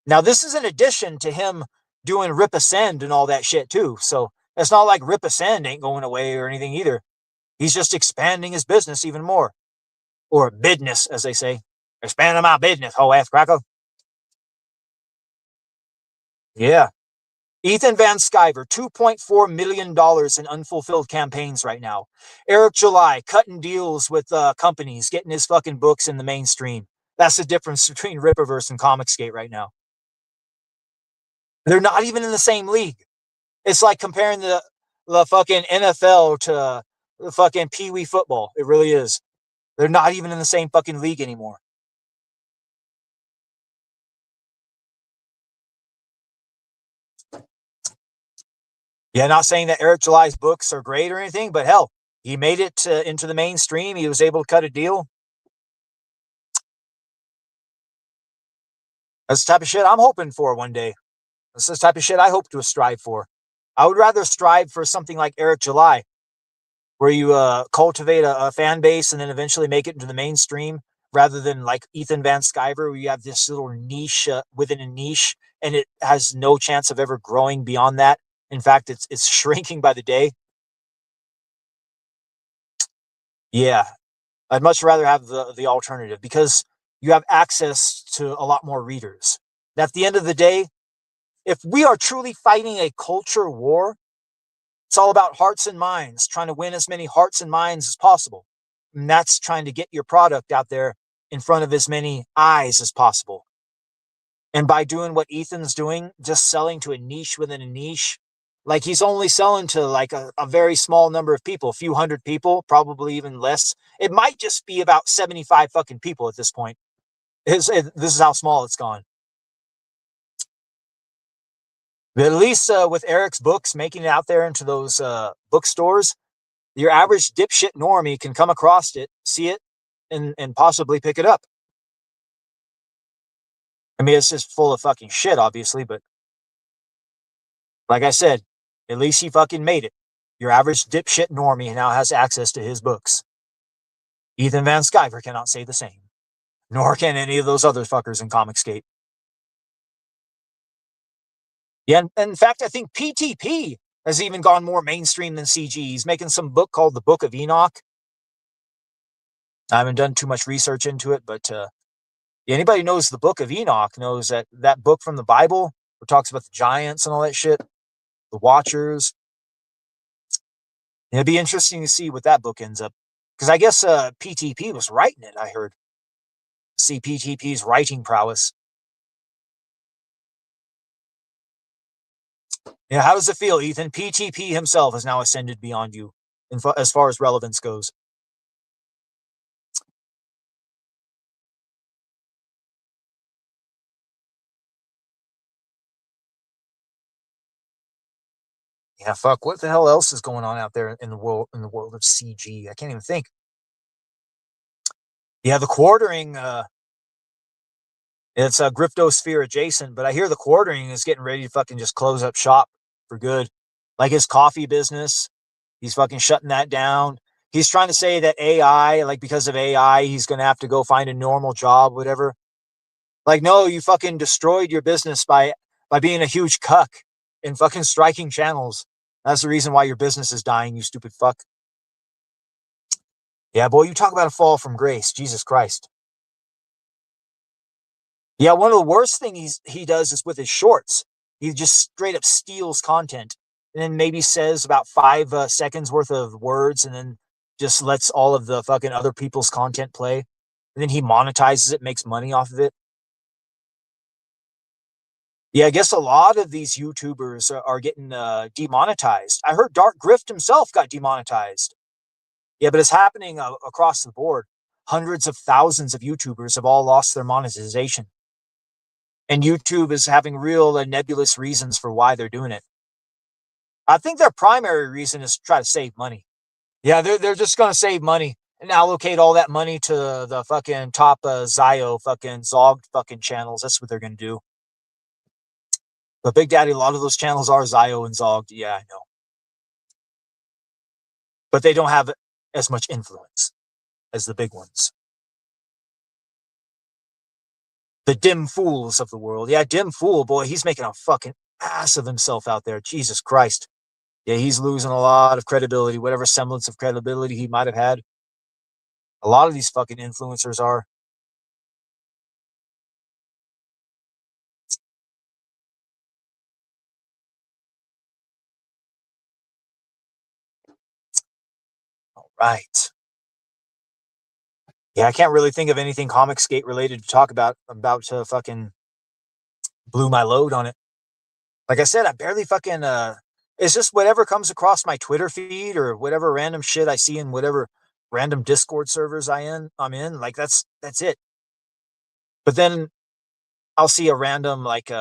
[SPEAKER 2] Now, this is in addition to him doing Rip Ascend and all that shit too. So it's not like Rip Ascend ain't going away or anything either. He's just expanding his business even more. Or business, as they say. Expanding my business, ho ass cracker. Yeah. Ethan Van Sciver, $2.4 million in unfulfilled campaigns right now. Eric July, cutting deals with companies, getting his fucking books in the mainstream. That's the difference between Rippaverse and Comicsgate right now. They're not even in the same league. It's like comparing the fucking NFL to the fucking Pee Wee football. It really is. They're not even in the same fucking league anymore. Yeah, not saying that Eric July's books are great or anything, but hell, he made it into the mainstream. He was able to cut a deal. That's the type of shit I'm hoping for one day. That's the type of shit I hope to strive for. I would rather strive for something like Eric July, where you cultivate a fan base and then eventually make it into the mainstream, rather than like Ethan Van Sciver, where you have this little niche within a niche, and it has no chance of ever growing beyond that. In fact, it's shrinking by the day. Yeah, I'd much rather have the alternative, because you have access to a lot more readers. And at the end of the day, if we are truly fighting a culture war, it's all about hearts and minds, trying to win as many hearts and minds as possible. And that's trying to get your product out there in front of as many eyes as possible. And by doing what Ethan's doing, just selling to a niche within a niche, like he's only selling to like a very small number of people, a few hundred people, probably even less. It might just be about 75 fucking people at this point. This is how small it's gone. But at least with Eric's books making it out there into those bookstores, your average dipshit normie can come across it, see it, and possibly pick it up. I mean, it's just full of fucking shit, obviously, but like I said, at least he fucking made it. Your average dipshit normie now has access to his books. Ethan Van Sciver cannot say the same, nor can any of those other fuckers in Comicsgate. Yeah, and in fact, I think PTP has even gone more mainstream than CG. He's making some book called The Book of Enoch. I haven't done too much research into it, but anybody knows the Book of Enoch knows that book from the Bible, where it talks about the giants and all that shit, the Watchers. It'd be interesting to see what that book ends up, because I guess PTP was writing it. I heard. See PTP's writing prowess. Yeah, how does it feel, Ethan? PTP himself has now ascended beyond you, as far as relevance goes. Yeah, fuck. What the hell else is going on out there in the world of CG? I can't even think. Yeah, the quartering. It's a Griftosphere adjacent, but I hear the quartering is getting ready to fucking just close up shop for good. Like his coffee business, he's fucking shutting that down. He's trying to say that AI, like because of AI, he's going to have to go find a normal job, whatever. Like, no, you fucking destroyed your business by being a huge cuck and fucking striking channels. That's the reason why your business is dying, you stupid fuck. Yeah, boy, you talk about a fall from grace. Jesus Christ. Yeah, one of the worst things he does is with his shorts. He just straight up steals content and then maybe says about 5 seconds worth of words and then just lets all of the fucking other people's content play. And then he monetizes it, makes money off of it. Yeah, I guess a lot of these YouTubers are getting demonetized. I heard Dark Grift himself got demonetized. Yeah, but it's happening across the board. Hundreds of thousands of YouTubers have all lost their monetization. And YouTube is having real nebulous reasons for why they're doing it. I think their primary reason is to try to save money. Yeah, they're just going to save money and allocate all that money to the fucking top Zio fucking Zogged fucking channels. That's what they're going to do. But Big Daddy, a lot of those channels are Zio and Zogged. Yeah, I know. But they don't have as much influence as the big ones. The Dim Fools of the world. Yeah, Dim Fool, boy, he's making a fucking ass of himself out there. Jesus Christ. Yeah, he's losing a lot of credibility, whatever semblance of credibility he might have had. A lot of these fucking influencers are. All right. Yeah, I can't really think of anything Comicsgate related to talk about to fucking blew my load on it. Like I said, I barely fucking it's just whatever comes across my Twitter feed or whatever random shit I see in whatever random Discord servers I'm in, like that's it. But then I'll see a random like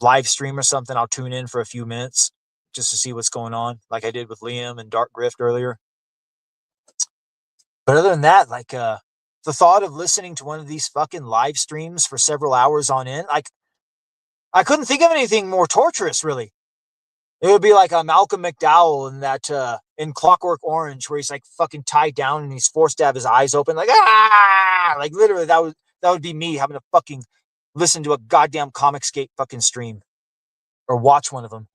[SPEAKER 2] live stream or something, I'll tune in for a few minutes just to see what's going on, like I did with Liam and Dark Grift earlier. But other than that, like the thought of listening to one of these fucking live streams for several hours on end, I couldn't think of anything more torturous, really. It would be like a Malcolm McDowell in that in Clockwork Orange, where he's like fucking tied down and he's forced to have his eyes open, like like literally that would be me having to fucking listen to a goddamn Comicsgate fucking stream or watch one of them.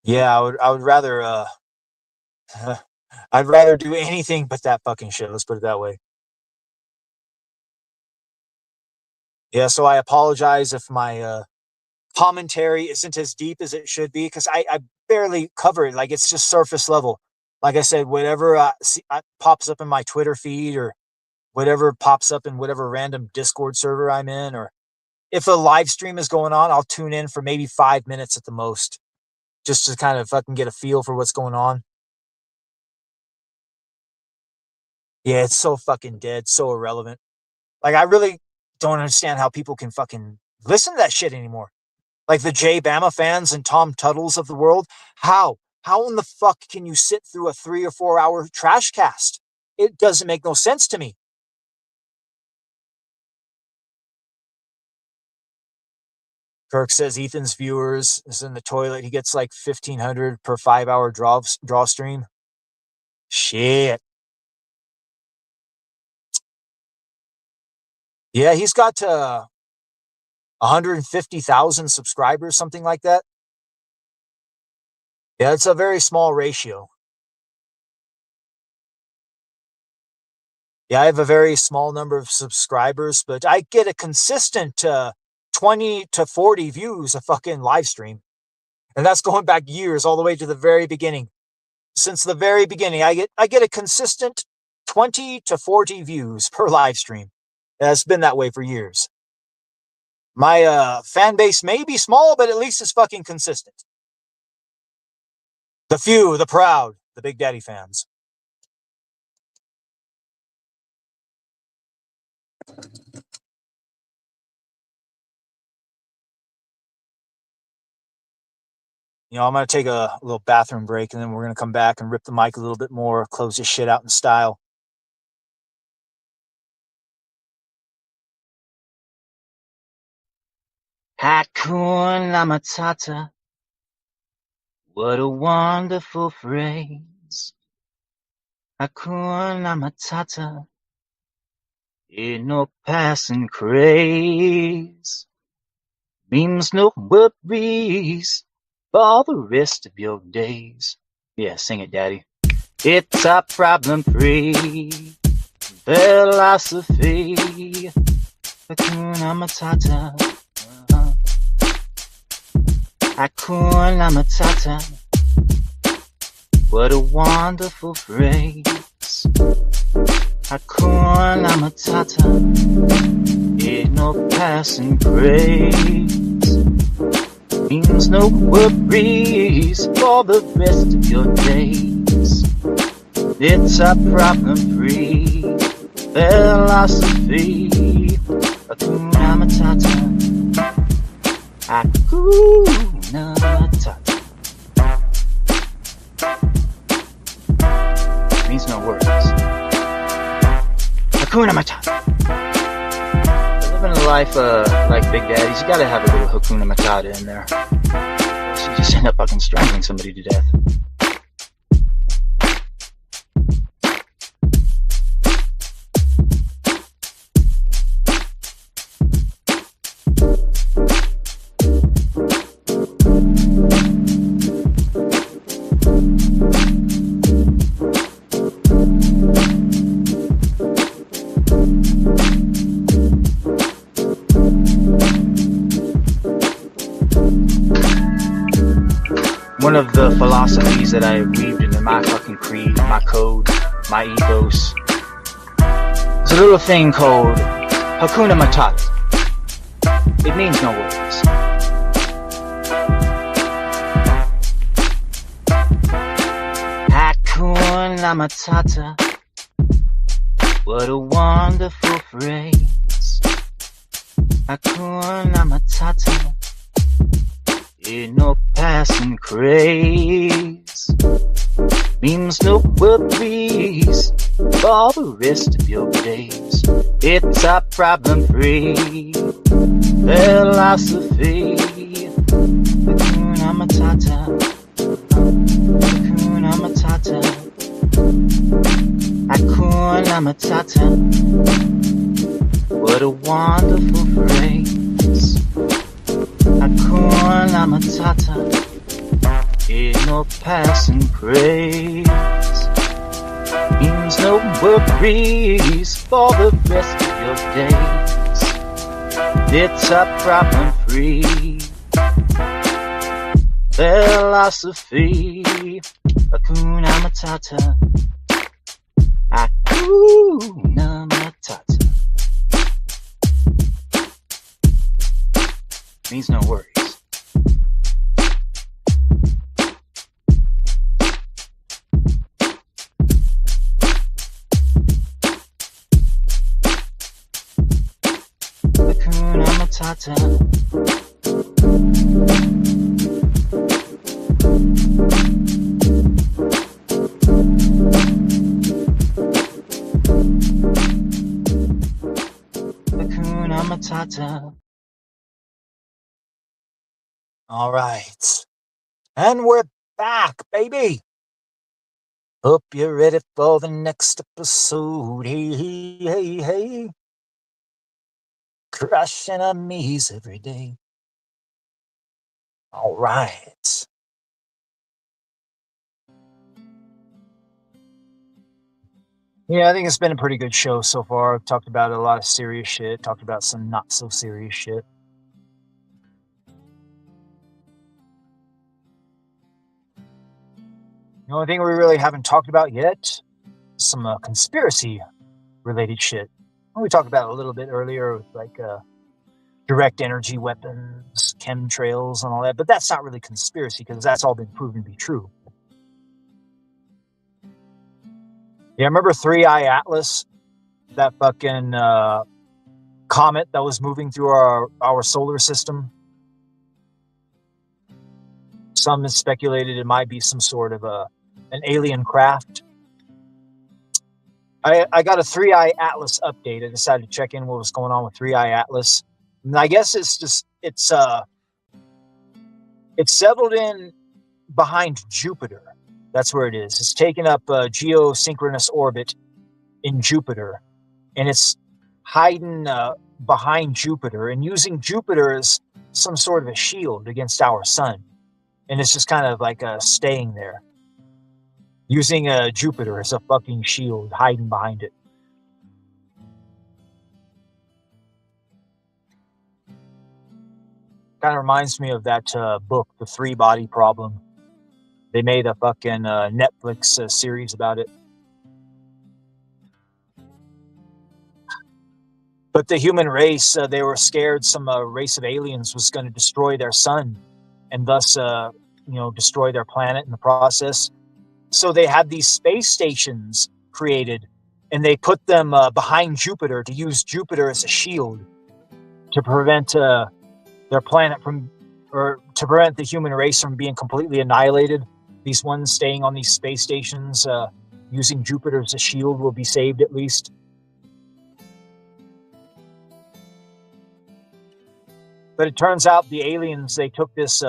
[SPEAKER 2] Yeah, I would rather I'd rather do anything but that fucking shit. Let's put it that way. Yeah, so I apologize if my commentary isn't as deep as it should be, because I barely cover it. Like, it's just surface level. Like I said, whatever pops up in my Twitter feed, or whatever pops up in whatever random Discord server I'm in, or if a live stream is going on, I'll tune in for maybe 5 minutes at the most, just to kind of fucking get a feel for what's going on. Yeah, it's so fucking dead, so irrelevant. Like, I really don't understand how people can fucking listen to that shit anymore. Like the Jay Bama fans and Tom Tuttles of the world. How in the fuck can you sit through a 3 or 4 hour trash cast? It doesn't make no sense to me. Kirk says Ethan's viewers is in the toilet. He gets like 1,500 per 5 hour draw stream. Shit. Yeah, he's got 150,000 subscribers, something like that. Yeah, it's a very small ratio. Yeah, I have a very small number of subscribers, but I get a consistent 20 to 40 views a fucking live stream. And that's going back years, all the way to the very beginning. Since the very beginning, I get a consistent 20 to 40 views per live stream. It's been that way for years. My fan base may be small, but at least it's fucking consistent. The few, the proud, the Big Daddy fans. You know, I'm going to take a little bathroom break, and then we're going to come back and rip the mic a little bit more, close this shit out in style.
[SPEAKER 3] Hakuna Matata. What a wonderful phrase. Hakuna Matata. Ain't no passing craze. Means no worries for the rest of your days. Yeah, sing it, Daddy. It's a problem-free philosophy. Hakuna Matata. Hakuna Matata. What a wonderful phrase. Hakuna Matata. Ain't no passing craze. Means no worries for the rest of your days. It's a problem-free philosophy. Hakuna Matata. Hakuna Matata. Means no worries. Hakuna Matata. Living a life like Big Daddy's, you gotta have a little Hakuna Matata in there. So you just end up fucking strangling somebody to death. One of the philosophies that I weaved into my fucking creed, my code, my ethos, is a little thing called Hakuna Matata. It means no worries. Hakuna Matata. What a wonderful phrase. Hakuna Matata. Ain't no passing craze. Means no worries for the rest of your days. It's a problem-free philosophy. Hakuna Matata. Hakuna Matata. Hakuna Matata. What a wonderful phrase. Hakuna Matata. Ain't no passing craze. Means no worries for the rest of your days. It's a problem-free philosophy. Hakuna Matata. Hakuna Matata. Means no worries. Hakuna Matata. Hakuna Matata.
[SPEAKER 2] All right. And we're back, baby. Hope you're ready for the next episode. Hey, hey, hey, hey. Crushing enemies every day. All right. Yeah, I think it's been a pretty good show so far. I've talked about a lot of serious shit, talked about some not so serious shit. The only thing we really haven't talked about yet is some conspiracy related shit. We talked about it a little bit earlier with like direct energy weapons, chemtrails, and all that, but that's not really conspiracy because that's all been proven to be true. Yeah, remember 3i Atlas, that fucking comet that was moving through our solar system? Some have speculated it might be some sort of an alien craft. I got a 3i Atlas update. I decided to check in what was going on with 3i Atlas. And I guess it's settled in behind Jupiter. That's where it is. It's taken up a geosynchronous orbit in Jupiter, and it's hiding behind Jupiter and using Jupiter as some sort of a shield against our sun. And it's just kind of like staying there, using Jupiter as a fucking shield, hiding behind it. Kind of reminds me of that book, The Three Body Problem. They made a fucking Netflix series about it. But the human race, they were scared some race of aliens was going to destroy their sun and thus, destroy their planet in the process. So they had these space stations created, and they put them behind Jupiter to use Jupiter as a shield to prevent their planet from, or to prevent the human race from being completely annihilated. These ones staying on these space stations using Jupiter as a shield will be saved at least. But it turns out the aliens, they took this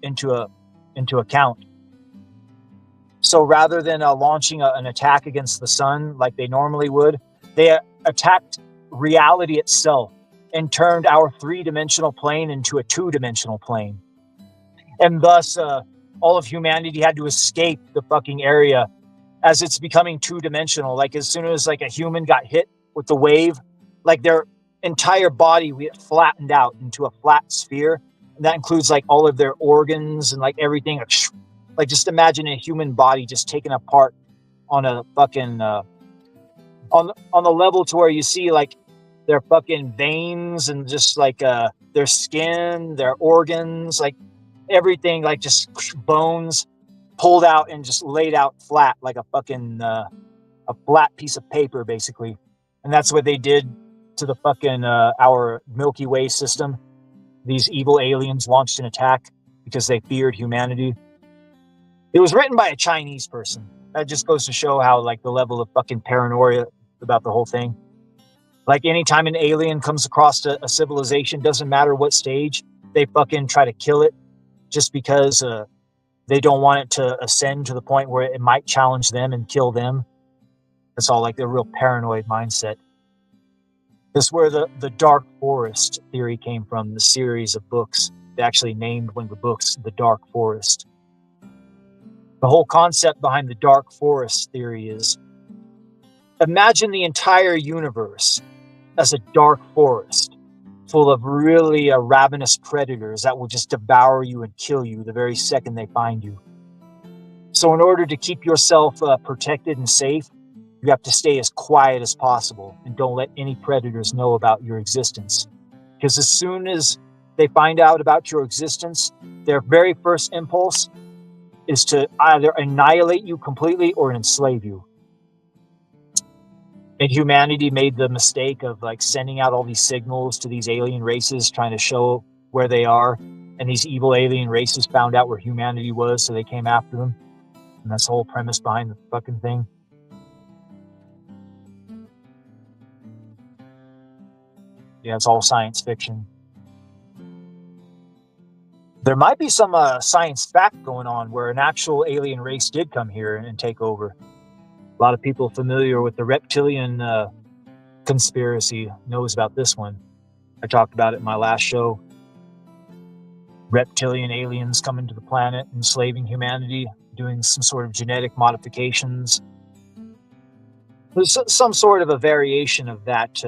[SPEAKER 2] into account. So rather than launching an attack against the sun like they normally would, they attacked reality itself and turned our three-dimensional plane into a two-dimensional plane. And thus, all of humanity had to escape the fucking area as it's becoming two-dimensional. Like as soon as like a human got hit with the wave, like their entire body we flattened out into a flat sphere. And that includes like all of their organs and like everything. Like just imagine a human body just taken apart on a fucking on the level to where you see like their fucking veins and just like their skin, their organs, like everything, like just bones pulled out and just laid out flat like a fucking a flat piece of paper basically. And that's what they did to the fucking our Milky Way system. These evil aliens launched an attack because they feared humanity. It was written by a Chinese person. That just goes to show how like the level of fucking paranoia about the whole thing. Like anytime an alien comes across a civilization, doesn't matter what stage, they fucking try to kill it just because they don't want it to ascend to the point where it might challenge them and kill them. That's all like the real paranoid mindset. This is where the Dark Forest theory came from, the series of books. They actually named one of the books The Dark Forest. The whole concept behind the Dark Forest theory is, imagine the entire universe as a dark forest full of really ravenous predators that will just devour you and kill you the very second they find you. So in order to keep yourself protected and safe, you have to stay as quiet as possible and don't let any predators know about your existence. Because as soon as they find out about your existence, their very first impulse is to either annihilate you completely or enslave you. And humanity made the mistake of like sending out all these signals to these alien races, trying to show where they are. And these evil alien races found out where humanity was, so they came after them. And that's the whole premise behind the fucking thing. Yeah, it's all science fiction. There might be some science fact going on where an actual alien race did come here and take over. A lot of people familiar with the reptilian conspiracy knows about this one. I talked about it in my last show. Reptilian aliens coming to the planet, enslaving humanity, doing some sort of genetic modifications. There's some sort of a variation of that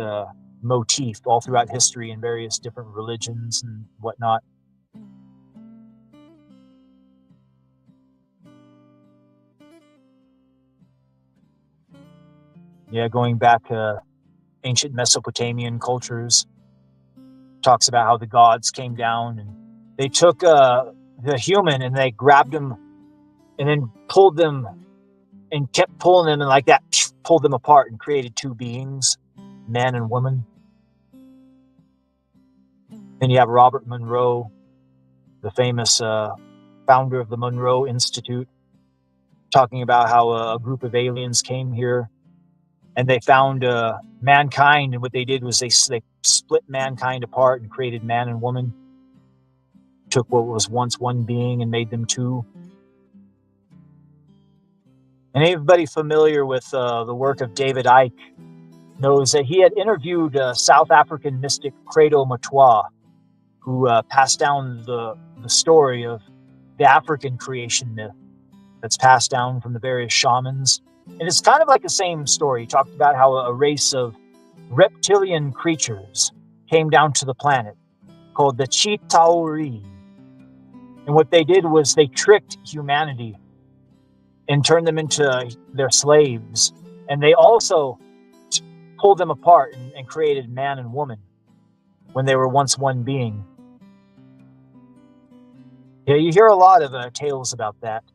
[SPEAKER 2] motif all throughout history in various different religions and whatnot. Yeah, going back ancient Mesopotamian cultures, talks about how the gods came down and they took the human and they grabbed him and then pulled them and kept pulling them and like that pulled them apart and created two beings, man and woman. Then you have Robert Monroe, the famous founder of the Monroe Institute, talking about how a group of aliens came here and they found mankind, and what they did was they split mankind apart and created man and woman. Took what was once one being and made them two. And anybody familiar with the work of David Icke knows that he had interviewed South African mystic Credo Matoa, who passed down the story of the African creation myth that's passed down from the various shamans. And it's kind of like the same story. He talked about how a race of reptilian creatures came down to the planet called the Chitauri. And what they did was they tricked humanity and turned them into their slaves. And they also pulled them apart and created man and woman when they were once one being. Yeah, you hear a lot of tales about that.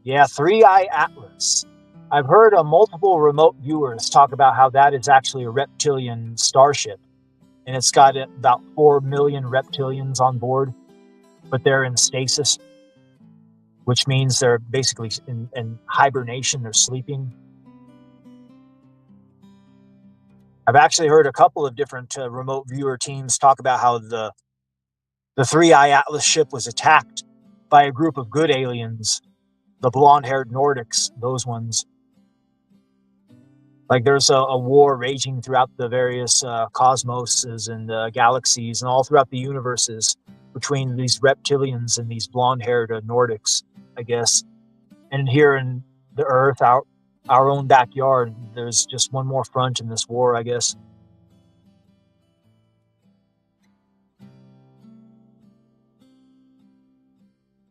[SPEAKER 2] Yeah, Three-Eye Atlas. I've heard multiple remote viewers talk about how that is actually a reptilian starship. And it's got about 4 million reptilians on board, but they're in stasis, which means they're basically in hibernation, they're sleeping. I've actually heard a couple of different remote viewer teams talk about how the Three-Eye Atlas ship was attacked by a group of good aliens, the blonde-haired Nordics, those ones. Like there's a war raging throughout the various cosmoses and galaxies and all throughout the universes between these reptilians and these blonde-haired Nordics, I guess. And here in the Earth, our own backyard, there's just one more front in this war, I guess.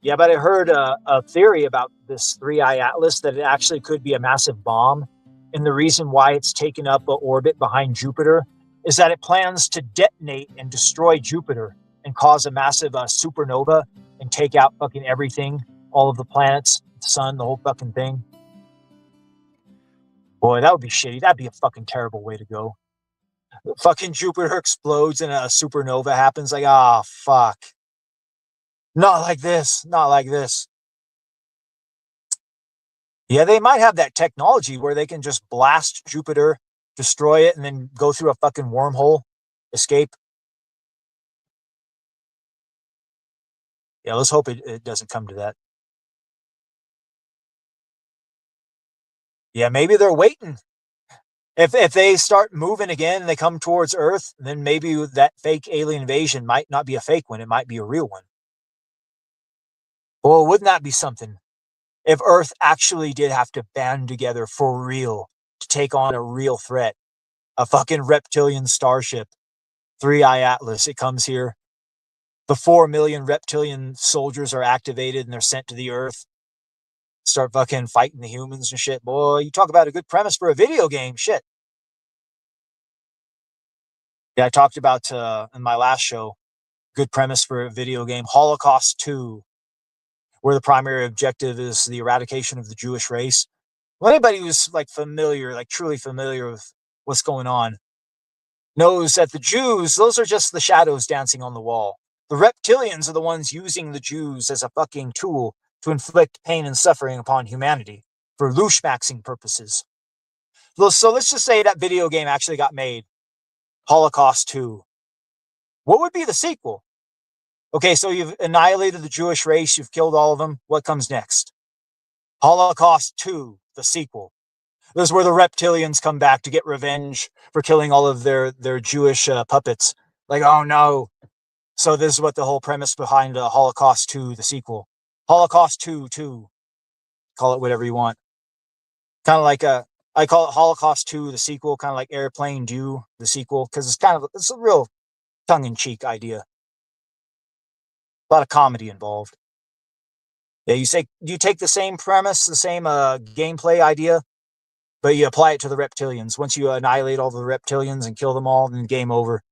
[SPEAKER 2] Yeah, but I heard a theory about this Three-Eye Atlas that it actually could be a massive bomb. And the reason why it's taken up an orbit behind Jupiter is that it plans to detonate and destroy Jupiter and cause a massive supernova and take out fucking everything, all of the planets, the sun, the whole fucking thing. Boy, that would be shitty. That'd be a fucking terrible way to go. Fucking Jupiter explodes and a supernova happens. Like, ah, fuck. Not like this. Not like this. Yeah, they might have that technology where they can just blast Jupiter, destroy it, and then go through a fucking wormhole, escape. Yeah, let's hope it doesn't come to that. Yeah, maybe they're waiting. If they start moving again and they come towards Earth, then maybe that fake alien invasion might not be a fake one. It might be a real one. Well, wouldn't that be something? If Earth actually did have to band together for real to take on a real threat, a fucking reptilian starship, Three Eye Atlas, it comes here. The 4 million reptilian soldiers are activated and they're sent to the Earth. Start fucking fighting the humans and shit. Boy, you talk about a good premise for a video game. Shit. Yeah, I talked about in my last show, good premise for a video game, Holocaust 2, where the primary objective is the eradication of the Jewish race. Well, anybody who's like familiar, like truly familiar with what's going on, knows that the Jews, those are just the shadows dancing on the wall. The reptilians are the ones using the Jews as a fucking tool to inflict pain and suffering upon humanity for looshmaxing purposes. So let's just say that video game actually got made, Holocaust 2. What would be the sequel? Okay, so you've annihilated the Jewish race, you've killed all of them. What comes next? Holocaust 2, the sequel. This is where the reptilians come back to get revenge for killing all of their Jewish puppets. Like, oh no. So this is what the whole premise behind Holocaust 2, the sequel. Holocaust 2, 2. Call it whatever you want. Kind of like I call it Holocaust 2, the sequel, kind of like Airplane 2, the sequel, because it's a real tongue-in-cheek idea. A lot of comedy involved. Yeah, you take the same premise, the same gameplay idea, but you apply it to the reptilians. Once you annihilate all the reptilians and kill them all, then game over.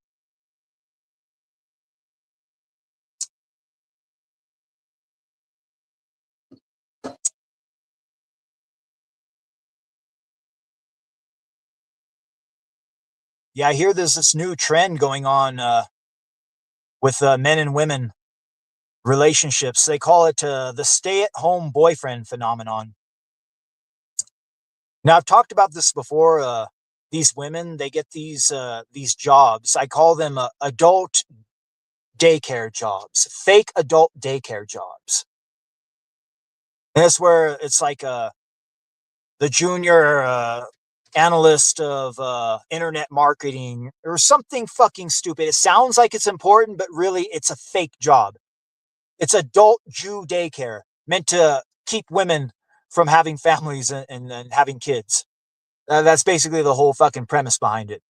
[SPEAKER 2] Yeah, I hear there's this new trend going on with men and women relationships. They call it the stay-at-home boyfriend phenomenon. Now, I've talked about this before. These women, they get these jobs. I call them adult daycare jobs, fake adult daycare jobs. And that's where it's like the junior analyst of internet marketing or something fucking stupid. It sounds like it's important, but really it's a fake job. It's adult Jew daycare meant to keep women from having families and having kids. That's basically the whole fucking premise behind it.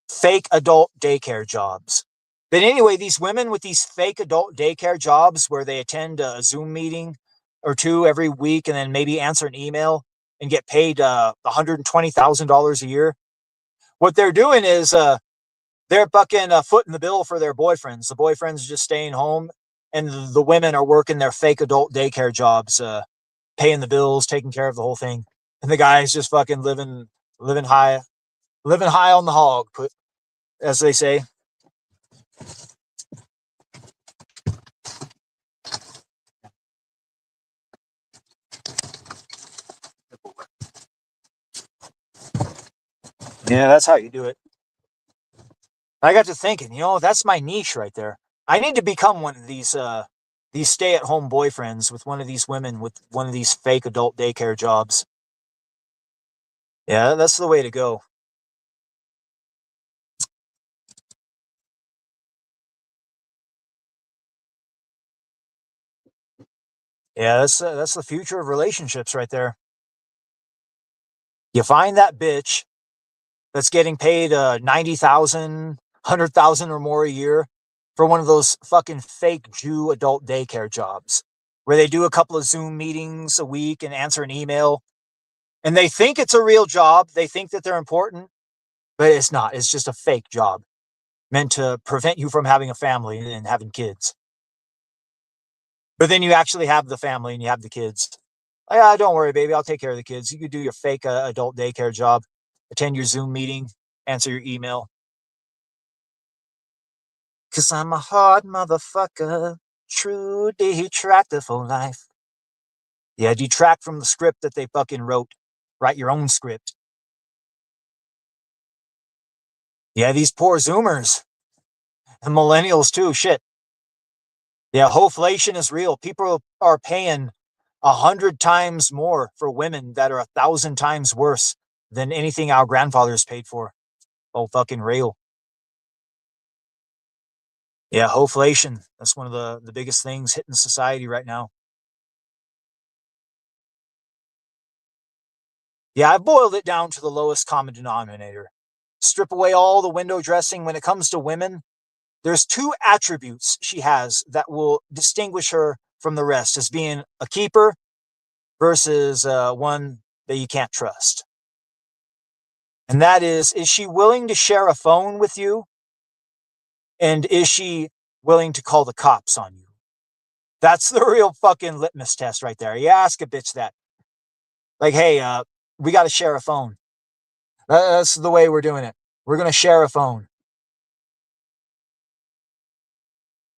[SPEAKER 2] Fake adult daycare jobs. But anyway, these women with these fake adult daycare jobs where they attend a Zoom meeting or two every week and then maybe answer an email and get paid $120,000 a year. What they're doing is they're fucking footing the bill for their boyfriends. The boyfriends are just staying home, and the women are working their fake adult daycare jobs, paying the bills, taking care of the whole thing, and the guy's just fucking living high on the hog, as they say. Yeah, that's how you do it. I got to thinking, that's my niche right there. I need to become one of these stay-at-home boyfriends with one of these women with one of these fake adult daycare jobs. Yeah, that's the way to go. Yeah, that's the future of relationships right there. You find that bitch that's getting paid 90,000, 100,000 or more a year for one of those fucking fake Jew adult daycare jobs where they do a couple of Zoom meetings a week and answer an email. And they think it's a real job. They think that they're important, but it's not. It's just a fake job meant to prevent you from having a family and having kids. But then you actually have the family and you have the kids. Don't worry, baby. I'll take care of the kids. You could do your fake adult daycare job, attend your Zoom meeting, answer your email. 'Cause I'm a hard motherfucker, true detractor for life. Yeah, detract from the script that they fucking wrote. Write your own script. Yeah, these poor Zoomers. And millennials too, shit. Yeah, hoflation is real. People are paying 100 times more for women that are 1,000 times worse than anything our grandfathers paid for. Oh, fucking real. Yeah, hoflation. That's one of the biggest things hitting society right now. Yeah, I boiled it down to the lowest common denominator. Strip away all the window dressing. When it comes to women, there's 2 attributes she has that will distinguish her from the rest as being a keeper versus one that you can't trust. And that is she willing to share a phone with you? And is she willing to call the cops on you? That's the real fucking litmus test right there. You ask a bitch that. Like, hey, we got to share a phone. That's the way we're doing it. We're going to share a phone.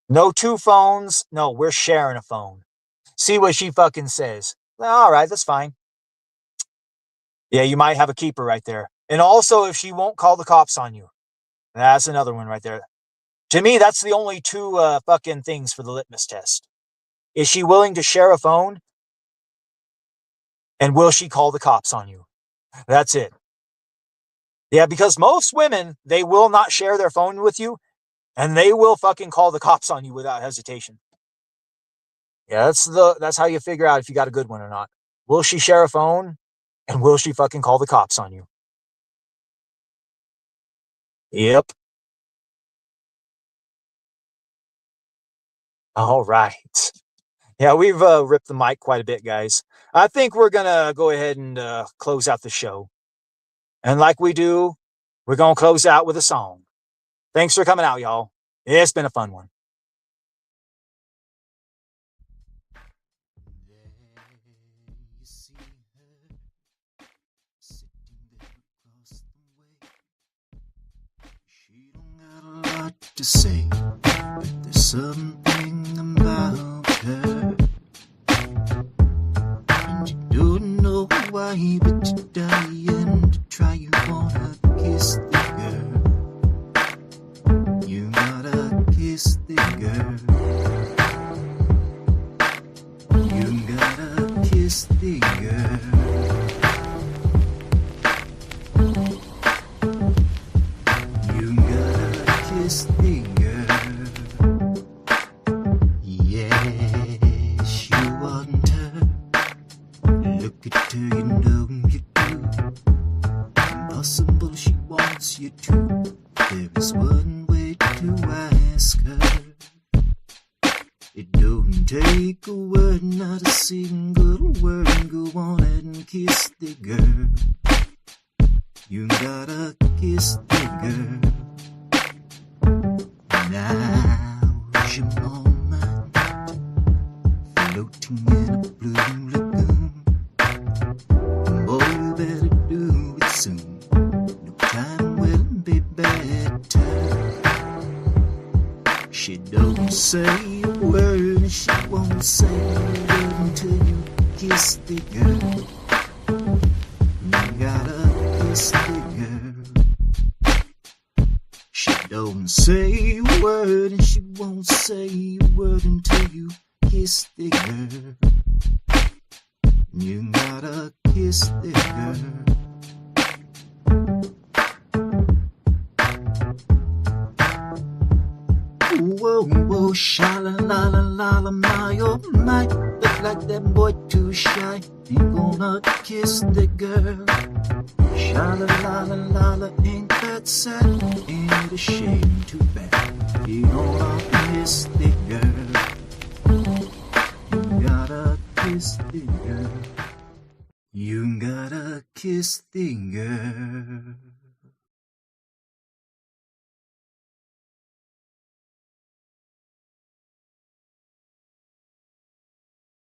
[SPEAKER 2] No 2 phones. No, we're sharing a phone. See what she fucking says. All right, that's fine. Yeah, you might have a keeper right there. And also, if she won't call the cops on you. That's another one right there. To me, that's the only 2 fucking things for the litmus test. Is she willing to share a phone? And will she call the cops on you? That's it. Yeah, because most women, they will not share their phone with you, and they will fucking call the cops on you without hesitation. Yeah, that's how you figure out if you got a good one or not. Will she share a phone? And will she fucking call the cops on you? Yep. All right. Yeah, we've ripped the mic quite a bit, guys. I think we're going to go ahead and close out the show. And like we do, we're going to close out with a song. Thanks for coming out, y'all. It's been a fun one.
[SPEAKER 3] To say, but there's something about her, and you don't know why, but you're dying to try. You wanna kiss the girl, you gotta kiss the girl, you gotta kiss the girl. Kiss the girl. Yes, you want her. Look at her, you know you do. Impossible, she wants you to. There is one way to ask her. It don't take a word, not a single word. Go on and kiss the girl. You gotta kiss the girl. Now's your moment, floating in a blue lagoon. Boy, you better do it soon. No time will be better. She don't say a word, and she won't say a word until you kiss the girl. You gotta kiss the girl. She don't say a word, and she won't say a word until you kiss the girl. You gotta kiss the girl. Whoa, whoa, sha-la-la-la-la, my oh my. Look like that boy too shy. Ain't gonna kiss the girl. Sha-la-la-la-la, ain't that sad? Ain't a shame, too bad. You gonna kiss the girl. You gotta kiss the girl. You gotta kiss the